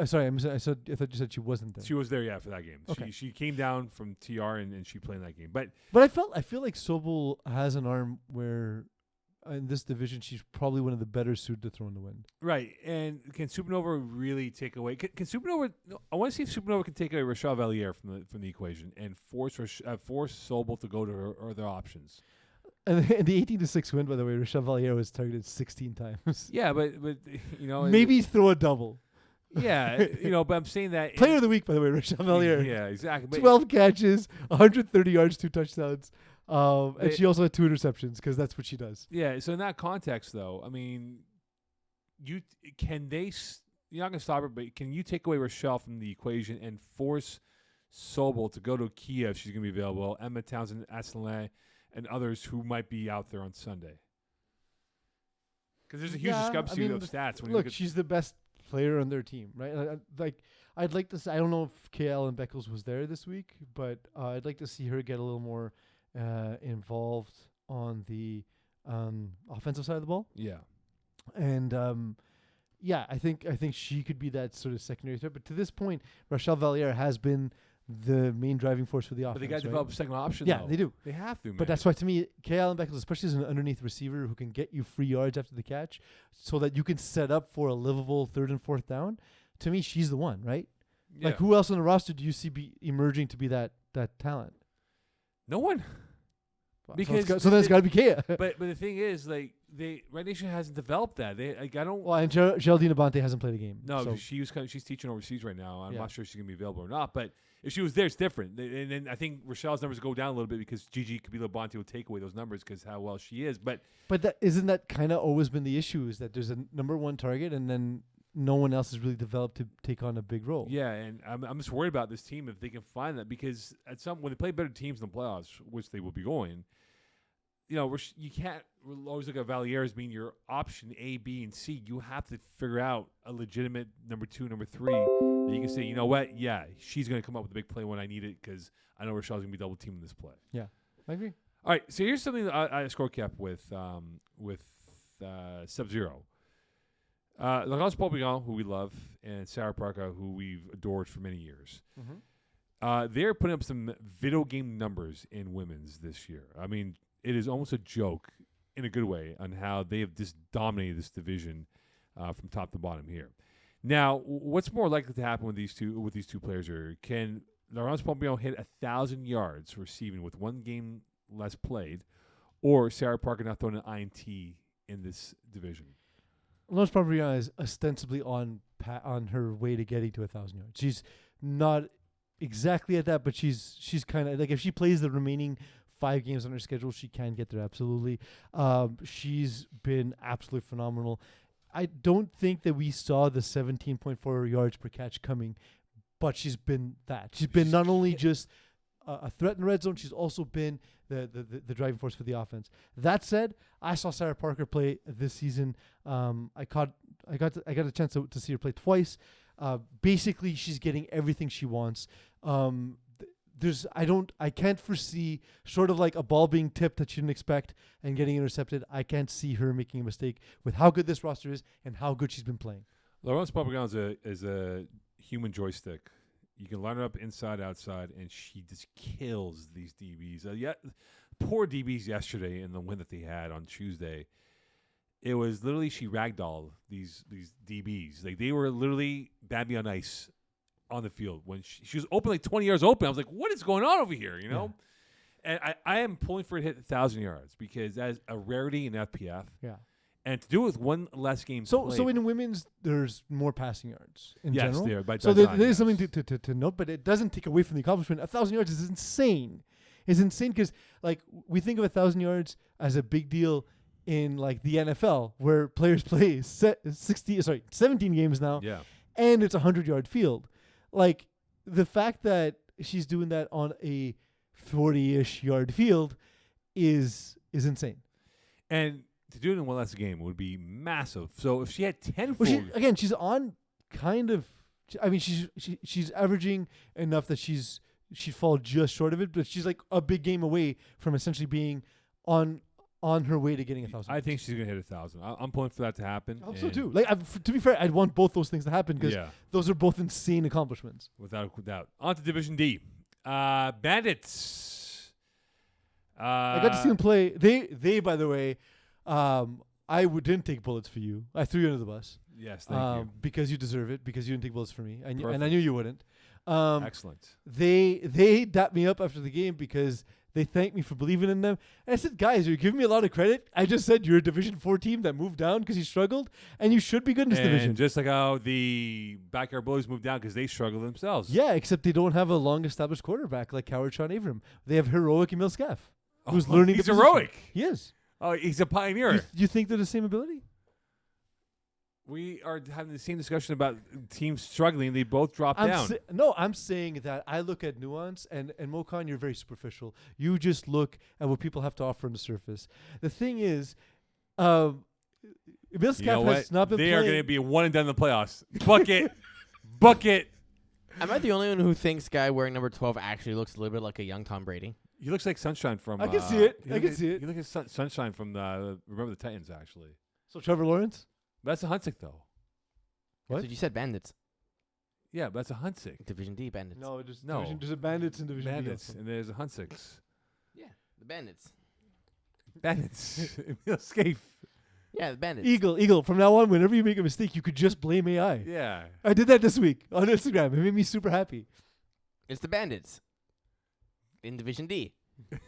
sorry, I thought you said she wasn't there. She was there, yeah, for that game. Okay. She came down from TR and she played in that game. But I feel like Sobel has an arm where in this division she's probably one of the better suited to throw in the wind. Right, and can Supernova really take away? Can Supernova? I want to see if Supernova can take away Rochelle Valliere from the equation and force Sobel to go to her other options. And the 18-6 win, by the way, Rochelle Valliere was targeted 16 times. Yeah, but maybe throw a double. Yeah, but I'm saying that Player of the week, by the way, Rochelle Valliere. Yeah, exactly. 12 catches, 130 yards, 2 touchdowns. And she also had 2 interceptions because that's what she does. Yeah. So in that context, though, I mean, you're not going to stop her, but can you take away Rochelle from the equation and force Sobel to go to Kiev? She's going to be available. Emma Townsend, Asselin, and others who might be out there on Sunday. Because there's a huge discrepancy of stats. When look, she's the best player on their team, right? I'd like to say, I don't know if KL and Beckles was there this week, but I'd like to see her get a little more involved on the offensive side of the ball. Yeah. And I think she could be that sort of secondary threat. But to this point, Rochelle Valliere has been the main driving force for the offense. But they got to develop a second option. Yeah, though. they do. They have to, man. But that's why, to me, KL and Beckles, especially as an underneath receiver who can get you free yards after the catch, so that you can set up for a livable 3rd and 4th down. To me, she's the one, right? Yeah. Like, who else on the roster do you see be emerging to be that talent? No one. Because so then it's got to be Kea. But the thing is, like, Red Nation hasn't developed that. I don't. Well, and Geraldine Abante hasn't played a game. No, so. she's teaching overseas right now. I'm not sure she's gonna be available or not. But if she was there, it's different. And then I think Rochelle's numbers go down a little bit because Gigi Kabila Bonte will take away those numbers because how well she is. But isn't that kind of always been the issue? Is that there's a number one target and then no one else is really developed to take on a big role. Yeah, and I'm just worried about this team if they can find that, because when they play better teams in the playoffs, which they will be going, you can't always look at Valliere as being your option A, B, and C. You have to figure out a legitimate number 2, number 3 that you can say, you know what, yeah, she's going to come up with a big play when I need it because I know Rochelle's going to be double teaming this play. Yeah, I agree. All right, so here's something that I score cap with Sub-Zero. Laurence Papillon, who we love, and Sarah Parker, who we've adored for many years. Mm-hmm. They're putting up some video game numbers in women's this year. I mean, it is almost a joke in a good way on how they have just dominated this division from top to bottom here. Now, what's more likely to happen with these two players here? Can Laurence Papillon hit 1,000 yards receiving with one game less played, or Sarah Parker not throwing an INT in this division? Laurence Papillon is ostensibly on her way to getting to 1,000 yards. She's not exactly at that, but she's kind of like, if she plays the remaining 5 games on her schedule, she can get there, absolutely. She's been absolutely phenomenal. I don't think that we saw the 17.4 yards per catch coming, but she's been that. She's been not only just a threat in the red zone, she's also been the driving force for the offense. That said, I saw Sarah Parker play this season. I got a chance to see her play twice. Basically, she's getting everything she wants. I can't foresee, short of like a ball being tipped that she didn't expect and getting intercepted, I can't see her making a mistake with how good this roster is and how good she's been playing. Laurence Papillon is a human joystick. You can line her up inside, outside, and she just kills these DBs. Poor DBs yesterday in the win that they had on Tuesday. It was literally she ragdolled these DBs. Like, they were literally Bambi on ice on the field when she was open, like 20 yards open. I was like, what is going on over here, you know? and I am pulling for it to hit 1,000 yards because that is a rarity in FPF. Yeah. And to do it with one less game So played. in women's, there's more passing yards in Yes, general. there. By So design, there is yes. something to note, but it doesn't take away from the accomplishment. 1,000 yards is insane. It's insane because like we think of 1,000 yards as a big deal in like the NFL where players play 17 games now, Yeah. and it's a 100-yard field. Like the fact that she's doing that on a 40-ish yard field is insane. And to do it in one less game would be massive. So if she had 10 Well, full she's on kind of. I mean, she's averaging enough that she'd fall just short of it, but she's like a big game away from essentially being on her way to getting 1,000. I think she's going to hit 1,000. I'm pulling for that to happen. I hope so and too. Like to be fair, I'd want both those things to happen because Yeah, those are both insane accomplishments. without a doubt. On to Division D. Bandits. I got to see them play. They by the way, didn't take bullets for you. I threw you under the bus. Yes, thank you. because you deserve it. Because you didn't take bullets for me, and I Perfect. knew you wouldn't. Excellent. They dapped me up after the game because they thanked me for believing in them. And I said, guys, you're giving me a lot of credit. I just said you're a Division 4 team that moved down because you struggled, and you should be good in this And division. just like how the Backyard Bullies moved down because they struggled themselves. Yeah, except they don't have a long-established quarterback like Howard Sean Avram. They have heroic Emil Scaff, who's learning. He's the position. heroic. He is. Oh, he's a pioneer. You think they're the same ability? We are having the same discussion about teams struggling. They both dropped down. I'm saying that I look at nuance, and Mokan, you're very superficial. You just look at what people have to offer on the surface. The thing is, Emil You know Scaff what? has not been They playing. are going to be one and done in the playoffs. Bucket. Bucket. Am I the only one who thinks guy wearing number 12 actually looks a little bit like a young Tom Brady? He looks like Sunshine from. I can see it. he I look can at- see it. He looks like Sunshine from Remember the Titans, actually. So Trevor Lawrence? That's a Huntsick, though. What? So you said bandits. Yeah, but that's a Huntsick. Division D bandits. No, just No. There's a bandits in Division Bandits, D. and there's a Huntsicks. Yeah, the bandits. Bandits. Emil Scaife. Yeah, the bandits. Eagle. From now on, whenever you make a mistake, you could just blame AI. Yeah. I did that this week on Instagram. It made me super happy. It's the bandits. In Division D.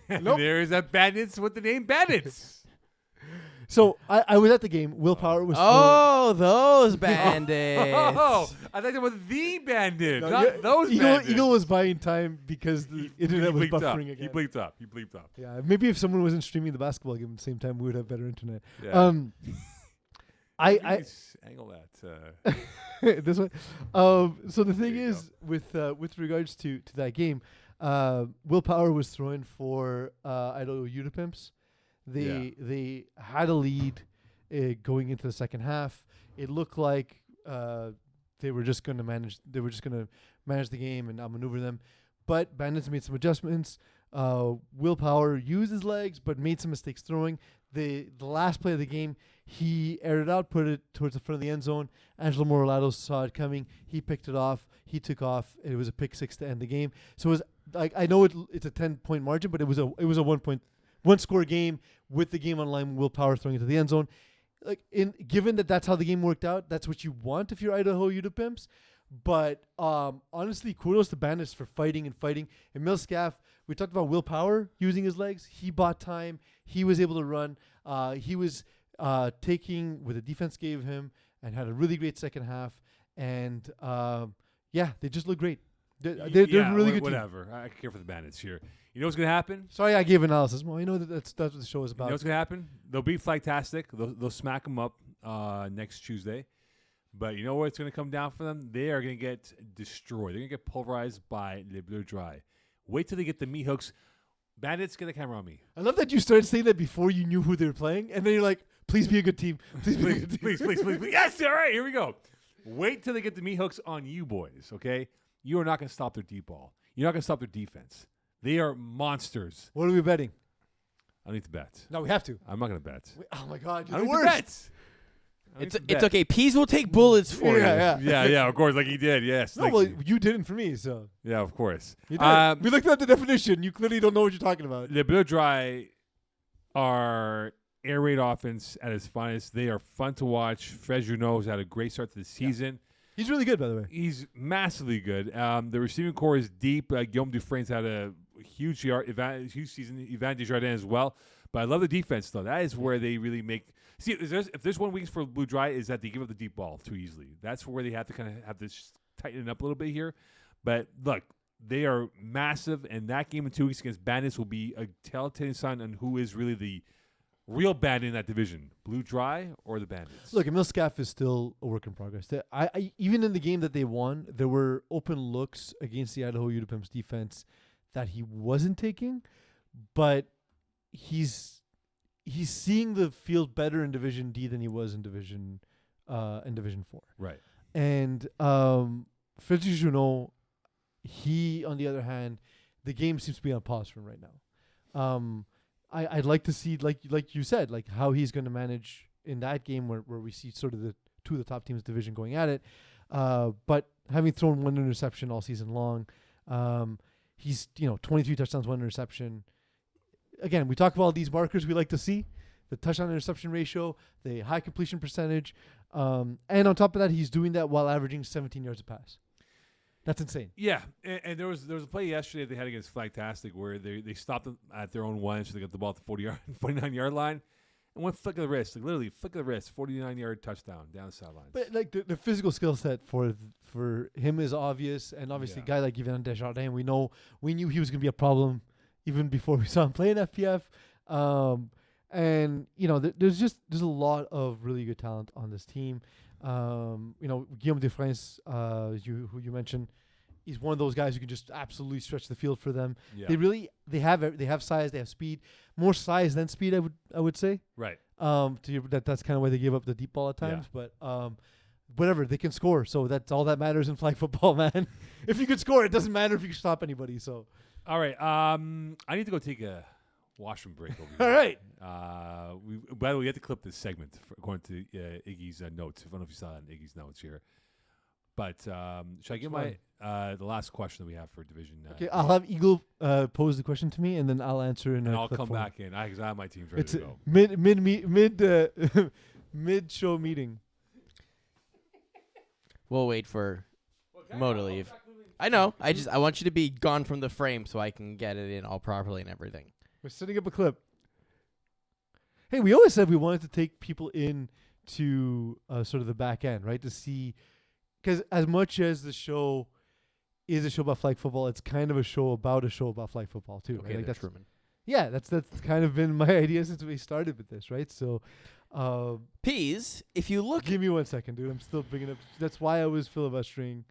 And Nope. there is that Bandits with the name Bandits. So I was at the game. Willpower was. Oh, those bandits. Oh, I thought it was the Bandit, No, not yeah, those Eagle, Bandits. Eagle was buying time because the internet was bleeped up. buffering He again. bleeped up. He bleeped up. Yeah, maybe if someone wasn't streaming the basketball game at the same time, we would have better internet. Yeah. I angle that. this way. So the thing There you is, with regards to that game, Willpower was throwing for Idaho Utipimps. They had a lead going into the second half. It looked like they were just going to manage. They were just going to manage the game and outmaneuver them. But Bandits made some adjustments. Willpower used his legs, but made some mistakes throwing. The last play of the game, he aired it out, put it towards the front of the end zone. Angelo Moralato saw it coming. He picked it off. He took off. It was a pick six to end the game. So it was like, I know it's a 10-point margin, but it was a 1-score game with the game on line. Willpower throwing it to the end zone. Like given that that's how the game worked out, that's what you want if you're Idaho Utipimps. But honestly, kudos to Bandits for fighting. Emil Scaff, we talked about Willpower using his legs. He bought time. He was able to run. He was taking what the defense gave him and had a really great second half. And they just look great. They're a really good team. Whatever. I care for the Bandits here. You know what's going to happen? Sorry, I gave analysis. Well, I know that's what the show is You about. know what's going to happen? They'll beat Flagtastic. They'll smack them up next Tuesday. But you know what's going to come down for them? They are going to get destroyed. They're going to get pulverized by Le Bleu Dry. Wait till they get the meat hooks. Bandits, get the camera on me. I love that you started saying that before you knew who they were playing, and then you're like, please be a good team. Please be a good team. Please. Yes, all right, here we go. Wait till they get the meat hooks on you boys, okay? You are not going to stop their deep ball. You're not going to stop their defense. They are monsters. What are we betting? I need to bet. No, we have to. I'm not going to bet. Oh, my God. I You're the need to worst. bet. I need It's to bet. okay. Peas will take bullets for you. Yeah. Of course, like he did. Yes. No, thank well, you. you didn't for me, so. Yeah, of course. You did. We looked at the definition. You clearly don't know what you're talking about. Le Bleu Dry are air raid offense at its finest. They are fun to watch. Fred Junot's had a great start to the season. He's really good, by the way. He's massively good. The receiving core is deep. Guillaume Dufresne's had a huge season. Yvan Desjardins as well. But I love the defense, though. That is where they really make. See, if there's one weakness for Blue Dry is that they give up the deep ball too easily. That's where they have to kind of have this tighten it up a little bit here. But look, they are massive, and that game in 2 weeks against Bandits will be a telltale sign on who is really the real bandit in that division, Blue Dry or the Bandits. Look, Emil Scaff is still a work in progress. I even in the game that they won, there were open looks against the Idaho Ute-Pimps defense that he wasn't taking, but he's seeing the field better in Division D than he was in Division 4. Right. And Frederic Junot, he on the other hand, the game seems to be on pause for him right now. I'd like to see, like you said, like how he's going to manage in that game where we see sort of the two of the top teams division going at it. But having thrown one interception all season long, he's 23 touchdowns, one interception. Again, we talk about all these markers we like to see: the touchdown interception ratio, the high completion percentage, and on top of that, he's doing that while averaging 17 yards a pass. That's insane. Yeah, and there was a play yesterday they had against Flagtastic where they stopped them at their own 1, so they got the ball at the 49-yard line, and one flick of the wrist, like literally flick of the wrist, 49-yard touchdown down the sidelines. But like the physical skill set for him is obvious, and obviously a guy like Yvan Desjardins, we knew he was going to be a problem even before we saw him play in FPF. And there's a lot of really good talent on this team. Guillaume Defrance, who you mentioned, he's one of those guys who can just absolutely stretch the field for them. Yeah. They have size, they have speed, more size than speed. I would say. Right. That's kind of why they give up the deep ball at times. Yeah. But whatever, they can score, so that's all that matters in flag football, man. If you could score, it doesn't matter if you can stop anybody. So. All right. I need to go take a washroom break over here. All right. By the way, we have to clip this segment according to Iggy's notes. I don't know if you saw that in Iggy's notes here. But should I give my the last question that we have for Division? Okay, I'll have Eagle pose the question to me, and then I'll answer in. And I'll come back in because I have my teams ready it's to go. Mid show meeting. We'll wait for Mo to leave. I know. I want you to be gone from the frame so I can get it in all properly and everything. We're setting up a clip. Hey, we always said we wanted to take people in to sort of the back end, right? To see, because as much as the show is a show about flag football, it's kind of a show about flag football too. Okay, right? Like that's Truman. Yeah, that's kind of been my idea since we started with this, right? So, Peas, if you look, give me 1 second, dude. I'm still bringing up. That's why I was filibustering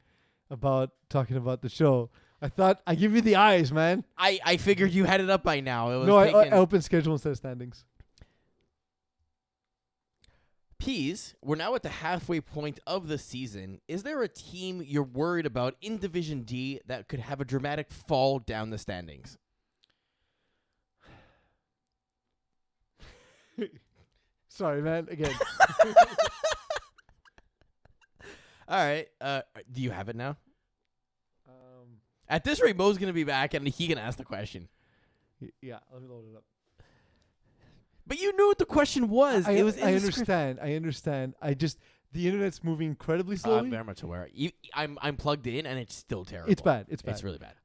about talking about the show. I thought I give you the eyes, man. I figured you had it up by now. It was no, I opened schedule instead of standings. Peas, we're now at the halfway point of the season. Is there a team you're worried about in Division D that could have a dramatic fall down the standings? Sorry, man. Again. All right. Do you have it now? At this rate, Mo's going to be back, and he can ask the question. Yeah, let me load it up. But you knew what the question was. I understand. I understand. The internet's moving incredibly slowly. I'm very much aware. I'm plugged in, and it's still terrible. It's bad. It's really bad.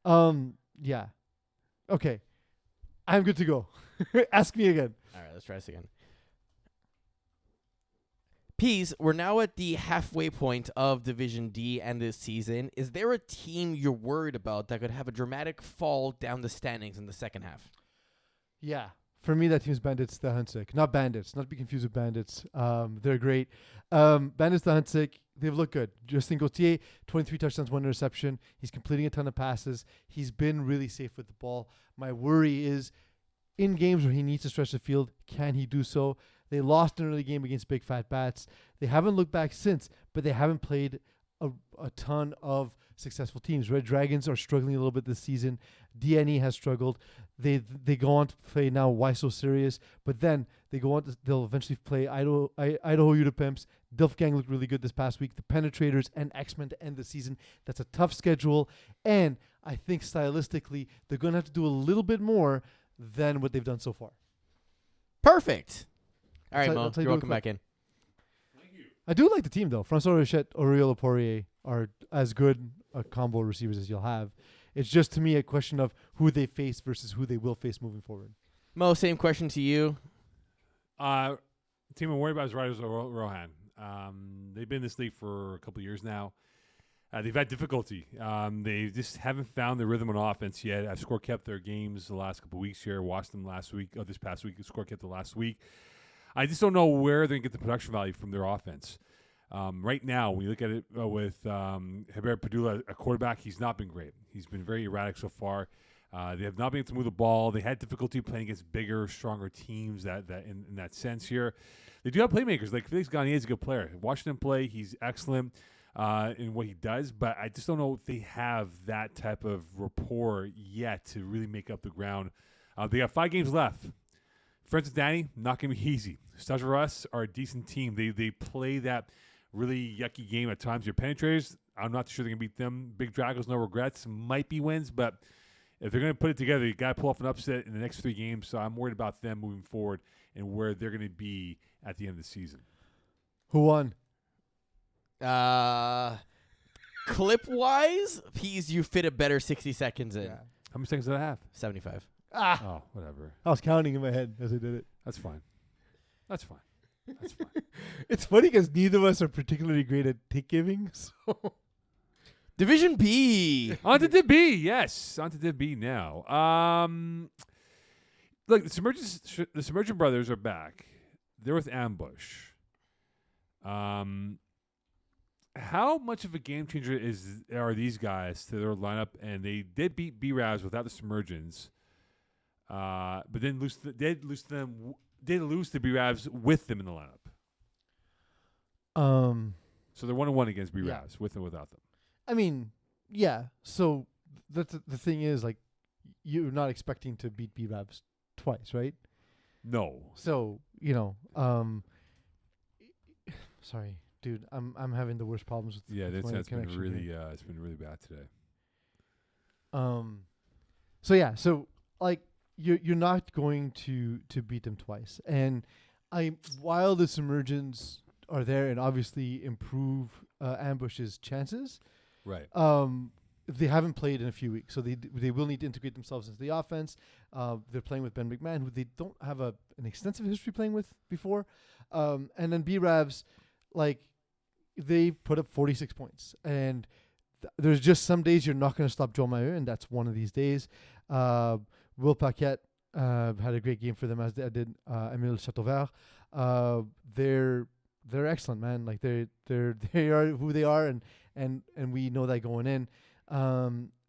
Yeah. Okay. I'm good to go. Ask me again. All right, let's try this again. Peas, we're now at the halfway point of Division D and this season. Is there a team you're worried about that could have a dramatic fall down the standings in the second half? Yeah. For me, that team's Bandits the Huntsic. Not Bandits. Not to be confused with Bandits. They're great. Bandits the Huntsic, they've looked good. Justin Gauthier, 23 touchdowns, 1 interception. He's completing a ton of passes. He's been really safe with the ball. My worry is in games where he needs to stretch the field, can he do so? They lost an early game against Big Fat Bats. They haven't looked back since, but they haven't played a ton of successful teams. Red Dragons are struggling a little bit this season. DNE has struggled. They go on to play now Why So Serious, but then they go on they'll eventually play Idaho Ute-Pimps. Dilfgang looked really good this past week. The Penetrators and X-Men to end the season. That's a tough schedule, and I think stylistically they're going to have to do a little bit more than what they've done so far. Perfect. All right, Mo, Mo, you're welcome back in. I do like the team, though. Francois Rochette, Aurelio Poirier are as good a combo receivers as you'll have It's just to me a question of who they face versus who they will face moving forward. Mo, same question to you. Team I'm worried about is Riders of Rohan. They've been in this league for a couple of years now. They've had difficulty. They just haven't found their rhythm on offense yet. I've score kept their games the last couple of weeks here. Watched them this past week. Score kept the last week. I just don't know where they're going to get the production value from their offense. Right now, when you look at it with Herbert Padula, a quarterback, he's not been great. He's been very erratic so far. They have not been able to move the ball. They had difficulty playing against bigger, stronger teams that in that sense here. They do have playmakers. Like Felix Gagne is a good player. Watching him play, he's excellent in what he does, but I just don't know if they have that type of rapport yet to really make up the ground. They got 5 games left. Friends of Danny, not going to be easy. Stars for us are a decent team. They play that really yucky game at times. Your penetrators, I'm not sure they're going to beat them. Big Dragons, no regrets. Might be wins, but if they're going to put it together, you got to pull off an upset in the next 3 games. So I'm worried about them moving forward and where they're going to be at the end of the season. Who won? Clip-wise, you fit a better 60 seconds in. Yeah. How many seconds did I have? 75. Oh, whatever. I was counting in my head as I did it. That's fine. That's fine. It's funny because neither of us are particularly great at tip giving. So Division B. On to Div B, yes. On to Div B now. Look, the Submergent brothers are back. They're with Ambush. How much of a game changer are these guys to their lineup? And they did beat B-Ravs without the Submergents, but then did lose to B-Ravs with them in the lineup. So they're 1-1 against B-Ravs with and without them. I mean, yeah. So the thing is, like, you're not expecting to beat B-Ravs twice, right? No. So sorry, dude. I'm having the worst problems with It's my been connection really here. it's been really bad today. So like you're not going to beat them twice, and while the Submergents are there and obviously improve Ambush's chances, Right. they haven't played in a few weeks, so they will need to integrate themselves into the offense. They're playing with Ben McMahon, who they don't have an extensive history playing with before, and then B-Ravs, like, they put up 46 points, and there's just some days you're not going to stop Joe Mayer, and that's one of these days. Will Paquette had a great game for them, as did Emile Chateauvert. They're excellent, man. Like they are who they are, and we know that going in.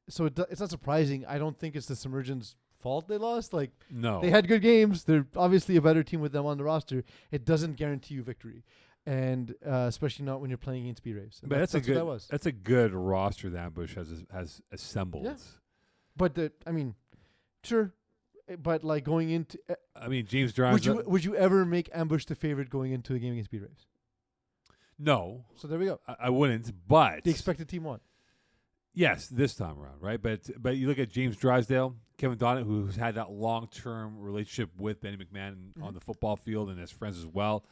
So it's not surprising. I don't think it's the Submergents' fault they lost. Like, No. they had good games. They're obviously a better team with them on the roster. It doesn't guarantee you victory, and especially not when you're playing against B-Raves. But that's what that was. a good roster that Ambush has assembled. Yeah. But sure. But like going into, James Drives. would you ever make Ambush the favorite going into a game against B-Raves? No, So there we go. I wouldn't. But The expected team won. yes, this time around, right? But you look at James Drysdale, Kevin Donnett, who's had that long-term relationship with Benny McMahon on the football field and as friends as well.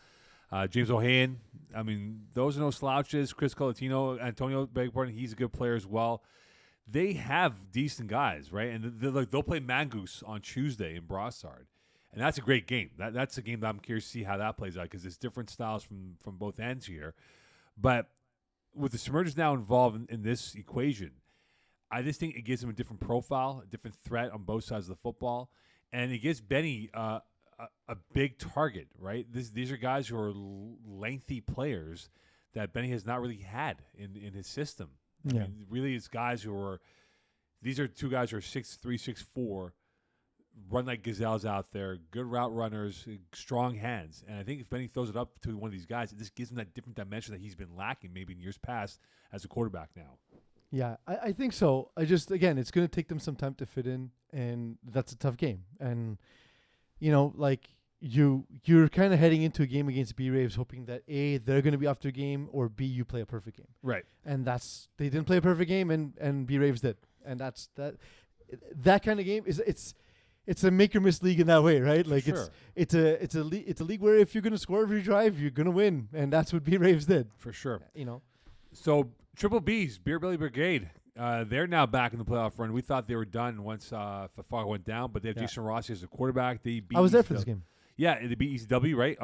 James O'Hayan, those are no slouches. Chris Colatino, Antonio, beg your pardon, he's a good player as well. They have decent guys, right? And they'll play Mangoose on Tuesday in Brossard. And that's a great game. That's a game that I'm curious to see how that plays out, because there's different styles from both ends here. But with the Submergers now involved in this equation, I just think it gives them a different profile, a different threat on both sides of the football. And it gives Benny a big target, right? These are guys who are lengthy players that Benny has not really had in his system. Yeah. Really, it's guys these are 2 guys who are 6'3", 6'4", run like gazelles out there, good route runners, strong hands. And I think if Benny throws it up to one of these guys, it just gives him that different dimension that he's been lacking maybe in years past as a quarterback now. Yeah, I think so. Again, it's going to take them some time to fit in, and that's a tough game. And, like, you're kind of heading into a game against B-Raves hoping that A, they're going to be off their game, or B, you play a perfect game. Right. And they didn't play a perfect game, and B-Raves did. And that kind of game it's a make or miss league in that way, right? Like, sure. it's a league where if you're going to score every drive, you're going to win, and that's what B-Raves did. For sure. You know. So Triple B's Beer Belly Brigade They're now back in the playoff run. We thought they were done once Fafard went down, but they have Yeah. Jason Rossi as a quarterback. They beat I was there for ECW. this game. Yeah, they beat ECW, right?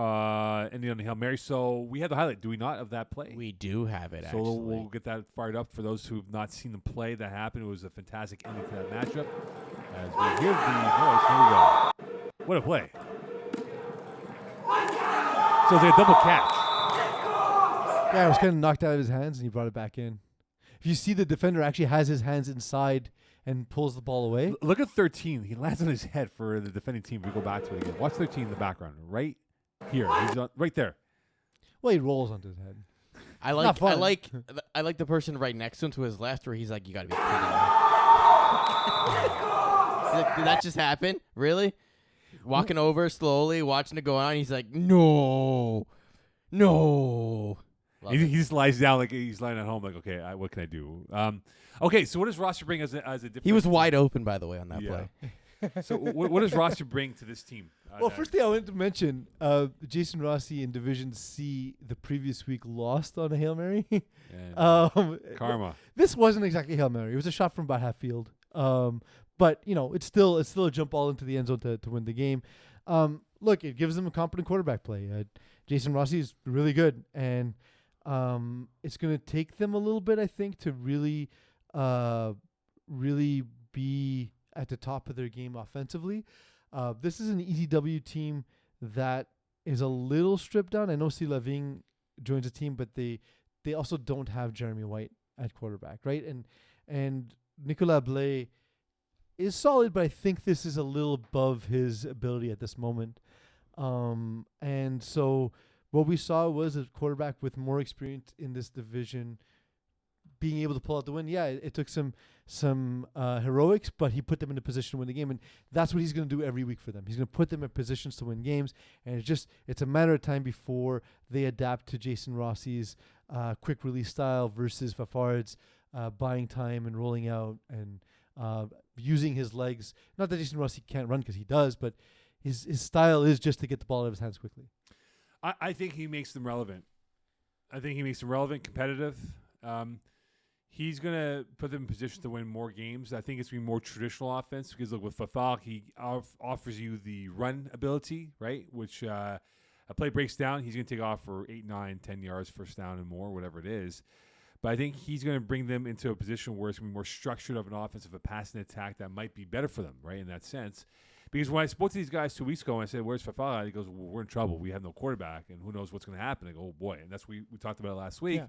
Ending on a Hail Mary. So we have the highlight, do we not, of that play? We do have it, So actually. we'll get that fired up for those who've not seen the play that happened. It was a fantastic ending to that matchup. As we hear the noise, here we go. What a play. So it's like a double catch. Yeah, it was kind of knocked out of his hands, and he brought it back in. If you see, the defender actually has his hands inside and pulls the ball away. Look at 13. He lands on his head for the defending team. We go back to it again. Watch 13 in the background, right here. He's right there. Well, he rolls onto his head. I Not like fun. I like the person right next to him to his left where he's like, you got to be kidding me. He's like, did that just happen? Really? Walking over slowly, watching it go on. He's like, no. Love He it. just lies down like he's lying at home. Like, okay, what can I do? Okay, so what does Rossi bring as a different? He was wide open, by the way, on that Yeah. play. So what does Rossi bring to this team? Well, first thing I wanted to mention, Jason Rossi in Division C the previous week lost on a Hail Mary. and karma. This wasn't exactly a Hail Mary. It was a shot from about half field. But, it's still a jump ball into the end zone to win the game. Look, it gives them a competent quarterback play. Jason Rossi is really good. And it's going to take them a little bit, I think, to really be at the top of their game offensively. This is an ECW team that is a little stripped down. I know C. Lavigne joins the team, but they also don't have Jeremy White at quarterback, right? And Nicolas Blais is solid, but I think this is a little above his ability at this moment. And so what we saw was a quarterback with more experience in this division being able to pull out the win. Yeah, it took some heroics, but he put them in a position to win the game, and that's what he's going to do every week for them. He's going to put them in positions to win games, and it's a matter of time before they adapt to Jason Rossi's quick release style versus Fafard's buying time and rolling out and using his legs. Not that Jason Rossi can't run, because he does, but his style is just to get the ball out of his hands quickly. I think he makes them relevant. Competitive. He's going to put them in position to win more games. I think it's going to be more traditional offense because, look, with Fafard, he offers you the run ability, right, which a play breaks down. He's going to take off for 8, 9, 10 yards, first down and more, whatever it is. But I think he's going to bring them into a position where it's going to be more structured of an offense, of a passing attack that might be better for them, right, in that sense. Because when I spoke to these guys 2 weeks ago and I said, where's Fafard? He goes, well, we're in trouble. We have no quarterback, and who knows what's going to happen. I go, oh, boy. And that's what we talked about it last week. Yeah.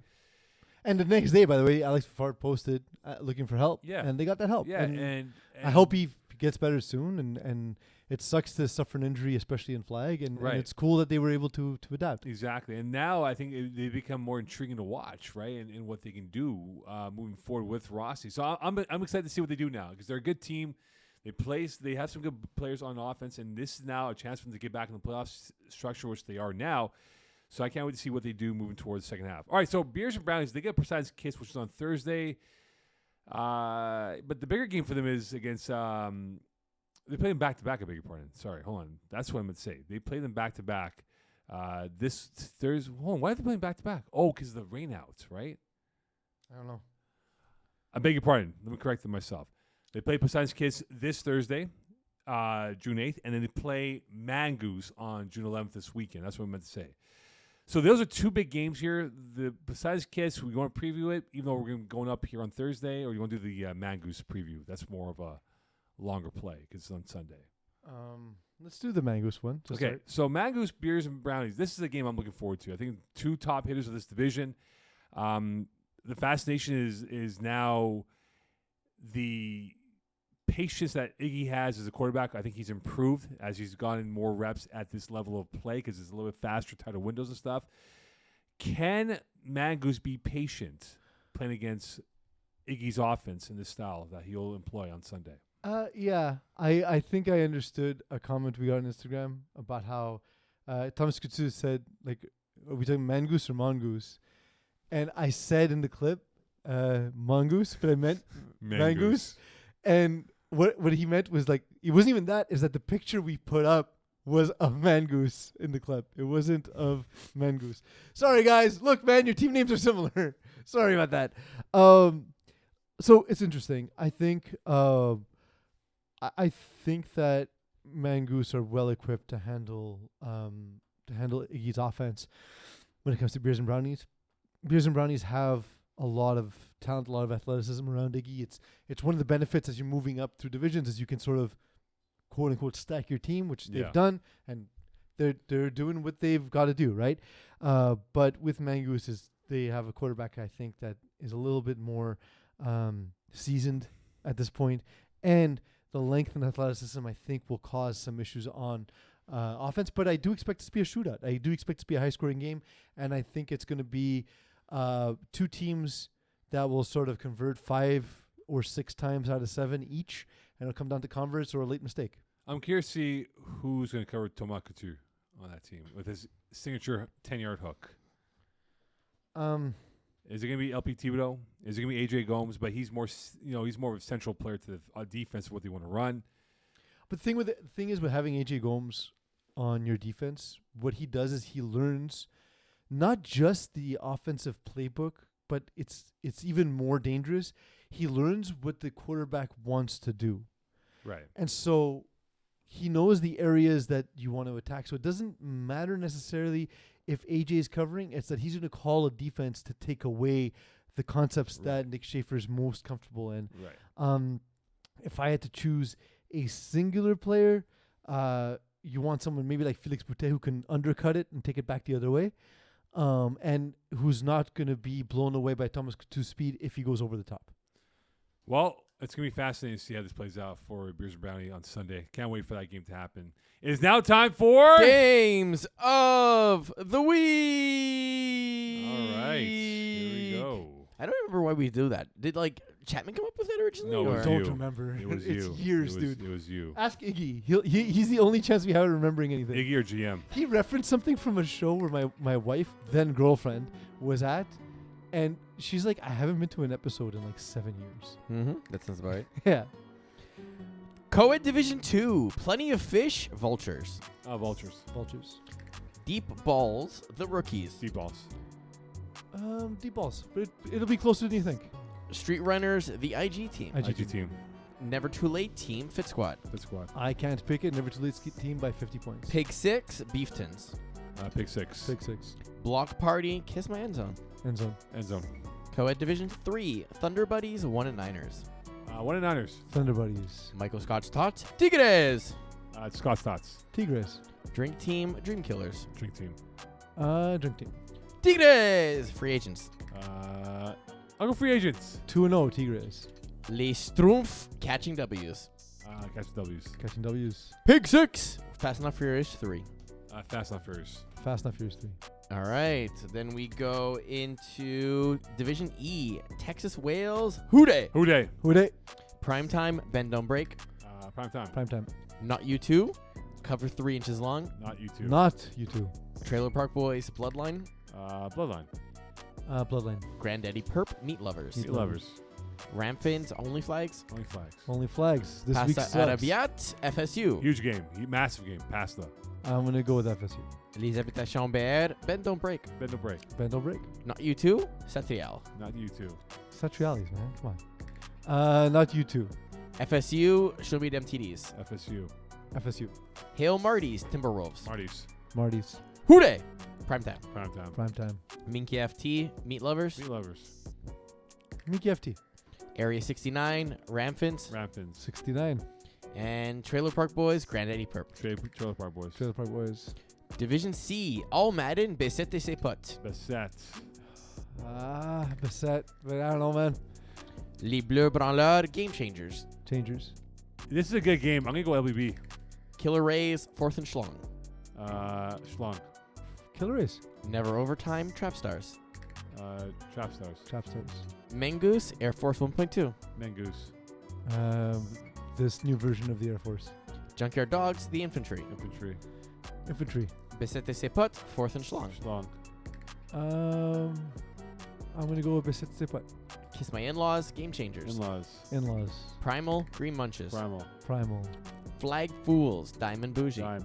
And the next day, by the way, Alex Fafard posted looking for help. Yeah. And they got that help. Yeah, And and I hope he gets better soon. And it sucks to suffer an injury, especially in flag. And Right. it's cool that they were able to adapt. Exactly. And now I think they become more intriguing to watch, right, and what they can do moving forward with Rossi. So I'm excited to see what they do now because they're a good team. They have some good players on offense, and this is now a chance for them to get back in the playoff structure, which they are now. So I can't wait to see what they do moving towards the second half. All right, so Beers and Brownies, they get Poseidon's Kiss, which is on Thursday. But the bigger game for them is against they play them back-to-back, I beg your pardon. Sorry, hold on. That's what I meant to say. They play them back-to-back this Thursday. Hold on, why are they playing back-to-back? Oh, because of the rainouts, right? I don't know. I beg your pardon. Let me correct myself. They play Poseidon's Kiss this Thursday, June 8th, and then they play Mangoose on June 11th this weekend. That's what I meant to say. So those are two big games here. The Poseidon's Kiss, we want to preview it, even though we're going up here on Thursday, or you want to do the Mangoose preview? That's more of a longer play because it's on Sunday. Let's do the Mangoose one. to Okay, start. so Mangoose, Beers, and Brownies. This is a game I'm looking forward to. I think two top hitters of this division. The fascination is now the patience that Iggy has as a quarterback. I think he's improved as he's gotten more reps at this level of play because it's a little bit faster, tighter windows and stuff. Can Mangoose be patient playing against Iggy's offense in this style that he'll employ on Sunday? Yeah, I think I understood a comment we got on Instagram about how Thomas Kutsu said, like, are we talking Mangoose or Mongoose? And I said in the clip, Mongoose, but I meant Mangoose. And what he meant was, like, it wasn't even that, is that the picture we put up was of Mangoose in the clip. It wasn't of Mangoose. Sorry, guys. Look, man, your team names are similar. Sorry about that. So it's interesting. I think I think that Mangoose are well equipped to handle Iggy's offense when it comes to Beers and Brownies. Beers and Brownies have a lot of talent, a lot of athleticism around Iggy. It's one of the benefits as you're moving up through divisions is you can sort of quote unquote stack your team, which they've done, and they're doing what they've got to do, right? But with Mangoose, they have a quarterback I think that is a little bit more seasoned at this point, and the length and athleticism I think will cause some issues on offense. But I do expect it to be a shootout. I do expect it to be a high-scoring game, and I think it's going to be two teams that will sort of convert 5 or 6 times out of 7 each, and it'll come down to converts or a late mistake. I'm curious to see who's going to cover Thomas Couture on that team with his signature 10-yard hook. Is it going to be LP Thibodeau? Is it going to be AJ Gomes? But he's more, he's more of a central player to the defense of what they want to run. But the thing is with having AJ Gomes on your defense, what he does is he learns not just the offensive playbook, but it's even more dangerous. He learns what the quarterback wants to do. Right. And so he knows the areas that you want to attack. So it doesn't matter necessarily if AJ is covering. It's that he's going to call a defense to take away the concepts that Nick Schaefer is most comfortable in. Right. If I had to choose a singular player, you want someone maybe like Felix Boutet who can undercut it and take it back the other way, and who's not going to be blown away by Thomas Couture's speed if he goes over the top. Well, it's going to be fascinating to see how this plays out for Beers and Brownie on Sunday. Can't wait for that game to happen. It is now time for Games of the Week. All right, here we go. I don't remember why we do that. Did Chapman come up with that originally? No, it or? was Don't you. remember. It was It's you. years, dude. It was you. Ask Iggy. He's the only chance we have of remembering anything. Iggy or GM? He referenced something from a show where my wife, then girlfriend, was at, and she's like, I haven't been to an episode in 7 years. Mm-hmm. That sounds about right. Yeah. Co-ed Division 2. Plenty of fish. Vultures. Vultures. Vultures. Deep Balls. The Rookies. Deep balls. Deep balls. But it'll be closer than you think. Street Runners. The IG Team. IG team. Never Too Late Team. Fit Squad. Fit squad. I can't pick it. Never too late team by 50 points. Pig 6. Beeftons. Pick 6. Pick 6. Block Party. Kiss My End Zone. End zone. End zone. Co-ed Division 3. Thunder Buddies. 1 and Niners. 1 and Niners. Thunder Buddies. Michael Scott's Tots. Tigres. Scott's Tots. Tigres. Drink Team. Dream Killers. Drink team. Drink team. Tigres. Free Agents. I'll go free agents. 2-0 Tigres. Les Schtroumpfs. Catching W's. Catch W's. Catching W's. Pig 6. Fast Enough Furious 3. Fast Not Furious. Fast Enough Furious 3. All right. Then we go into Division E. Texas Wales. Hooday. Who day? Who they? Primetime. Bend Don't Break. Prime time. Prime time. Not You 2. Cover 3 inches long. Not you two. Not you two. Trailer Park Boys. Bloodline. Bloodline. Bloodline. Granddaddy Perp. Meat Lovers. Meat lovers. Ramfins. Only Flags. Only flags. Only flags. This week Pasta sucks. Arabiat. FSU. Huge game. Massive game. Pasta. I'm going to go with FSU. Les Habitations BR. Bend Don't Break. Bend no break. Bend don't break. Not You 2. Satrial. Not you two. Such realities, man. Come on. Not you two. FSU. Show Me Them TDs. FSU. FSU. Hail Marty's. Timberwolves. Marty's. Marty's. Hooday. Primetime. Prime time. Prime time. Minky FT. Meat Lovers. Meat lovers. Mickey FT. Area 69. Ramfins. Rampins. 69. And Trailer Park Boys. Granddaddy Perp. Trailer Park Boys. Trailer Park Boys. Division C. All Madden. Beset et ses potes. Beset. Beset. But I don't know, man. Les Bleus Branleurs. Game Changers. Changers. This is a good game. I'm going to go LBB. Killer Rays. 4th and Schlong. Schlong. Killer Race. Never Overtime. Trap Stars. Trap Stars. Trap Stars. Mangoose. Air Force 1.2. Mangoose. This new version of the Air Force. Junkyard Dogs. The Infantry. Infantry. Infantry. Beset et ses potes. 4th and Schlong. Schlong. I'm going to go with Beset Sepat. Kiss My In-Laws. Game Changers. In-laws. In-laws. Primal. Green Munches. Primal. Primal. Flag Fools. Diamond Bougie. Dime.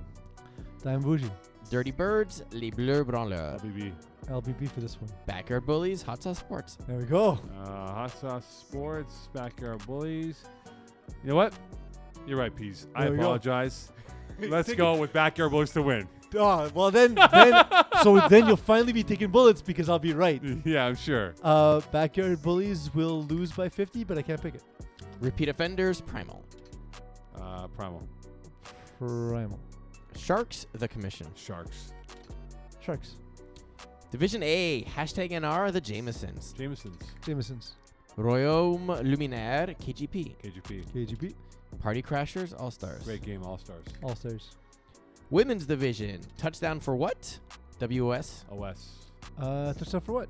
Dime Bougie. Dirty Birds. Les Bleus Branleurs. LBB. LBB for this one. Backyard Bullies, Hot Sauce Sports. There we go. Hot Sauce Sports, Backyard Bullies. You know what? You're right, Peas. I There we go. apologize. Let's go with Backyard Bullies to win. Well then you'll finally be taking bullets because I'll be right. Yeah, I'm sure. Backyard Bullies will lose by 50, but I can't pick it. Repeat Offenders, Primal. Primal. Primal. Sharks, The Commission. Sharks. Sharks. Division A, #NR, the Jamesons. Jamesons. Royaume Luminaire, KGP. KGP. Party Crashers, All-Stars. Great game, All-Stars. All-Stars. Women's Division, Touchdown for what? WOS. OS. Touchdown for what?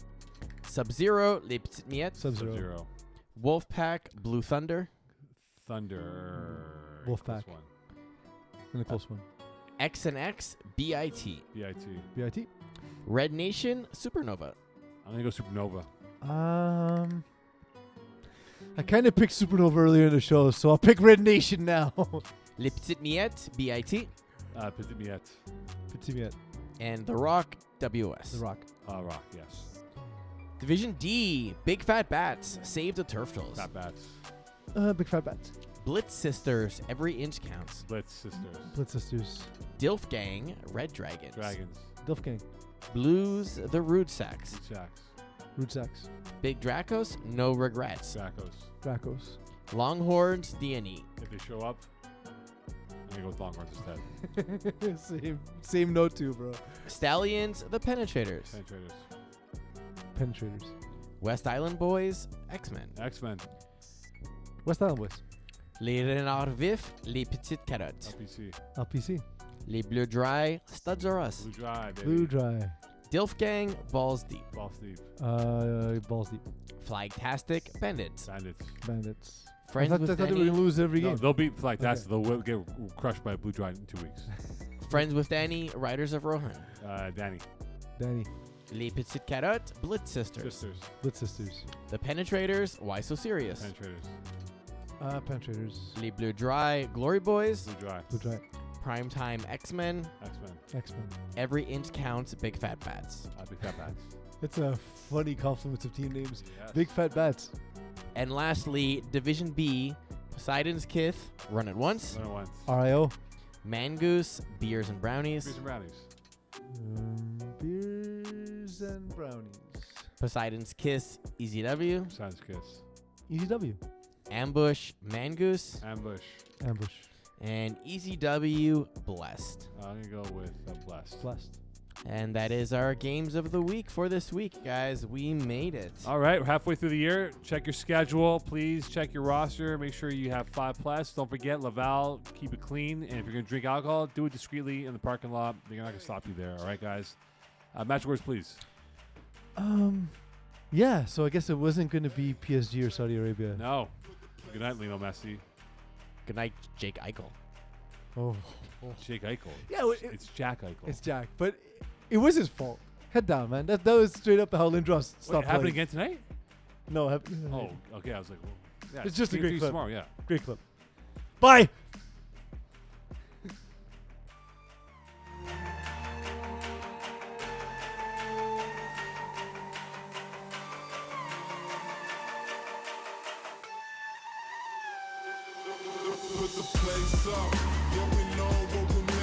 Sub-Zero, Les Petites Miettes. Sub-Zero. Sub-Zero. Wolfpack, Blue Thunder. Thunder. Wolfpack. Close one. In a close one. X&X, BIT. BIT. BIT. Red Nation, Supernova. I'm going to go Supernova. I kind of picked Supernova earlier in the show, so I'll pick Red Nation now. Les Petites Miettes, BIT. Petit Miette. Petit Miette. And The Rock, WOS. The Rock. Rock, yes. Division D, Big Fat Bats, Save the Turtles. Fat Bats. Big Fat Bats. Blitz Sisters, Every Inch Counts. Blitz Sisters. Blitz Sisters. Dilf Gang, Red Dragons. Dragons. Dilf Gang. Blues, The Rude Sacks. Shacks. Root Sacks. Big Dracos, No Regrets. Dracos. Dracos. Longhorns, DNE. If they show up, I'm going to go with Longhorns instead. Same note too, bro. Stallions, The Penetrators. Penetrators. Penetrators. West Island Boys, X-Men. X-Men. West Island Boys. Les Renards Vifs, Les Petites Carottes. LPC. LPC. Les Bleus Dry, Studs R Us. Blue Dry, baby. Blue Dry. Dilf Gang, Balls Deep. Ball Steve. Balls Deep. Flagtastic, Bandits. Bandits. Bandits. Friends I with thought they were Danny. going to lose every No, game. they'll beat like that. Okay. So they'll get crushed by Blue Dry in 2 weeks. Friends with Danny, Riders of Rohan. Danny. Danny. Les Petites Carottes, Blitz Sisters. Sisters. Blitz Sisters. The Penetrators, Why So Serious. Penetrators. Penetrators. Les Bleus Dry, Glory Boys. Blue Dry. Blue Dry. Primetime X-Men. X-Men. X-Men. Every Inch Counts, Big Fat Bats. Big Fat Bats. It's a funny compliment of team names. Yes. Big Fat Bats. And lastly, Division B, Poseidon's Kith, Run It Once. Run it once. RIO. Mangoose, Beers and Brownies. Beers and Brownies. Beers and brownies. Poseidon's Kiss, Easy W. Silence Kiss. Easy W. Ambush, Mangoose. Ambush. Ambush. And Easy W, Blessed. I'm going to go with Blessed. Blessed. And that is our games of the week for this week, guys. We made it. All right, we're halfway through the year. Check your schedule. Please check your roster. Make sure you have 5 plus. Don't forget, Laval, keep it clean. And if you're going to drink alcohol, do it discreetly in the parking lot. They're not going to stop you there. All right, guys? Match words, please. Yeah, so I guess it wasn't going to be PSG or Saudi Arabia. No. Good night, Lionel Messi. Good night, Jake Eichel. Oh. Jake Eichel. Yeah, well, It's Jack Eichel. it's Jack, but it was his fault. Head down, man. That was straight up how Lindros Wait, stopped happening playing. again tonight? No, happening. Oh, okay. I was like, well, yeah, It's just a great clip. tomorrow, yeah. Great clip. Bye. Put the place up, yeah we know what we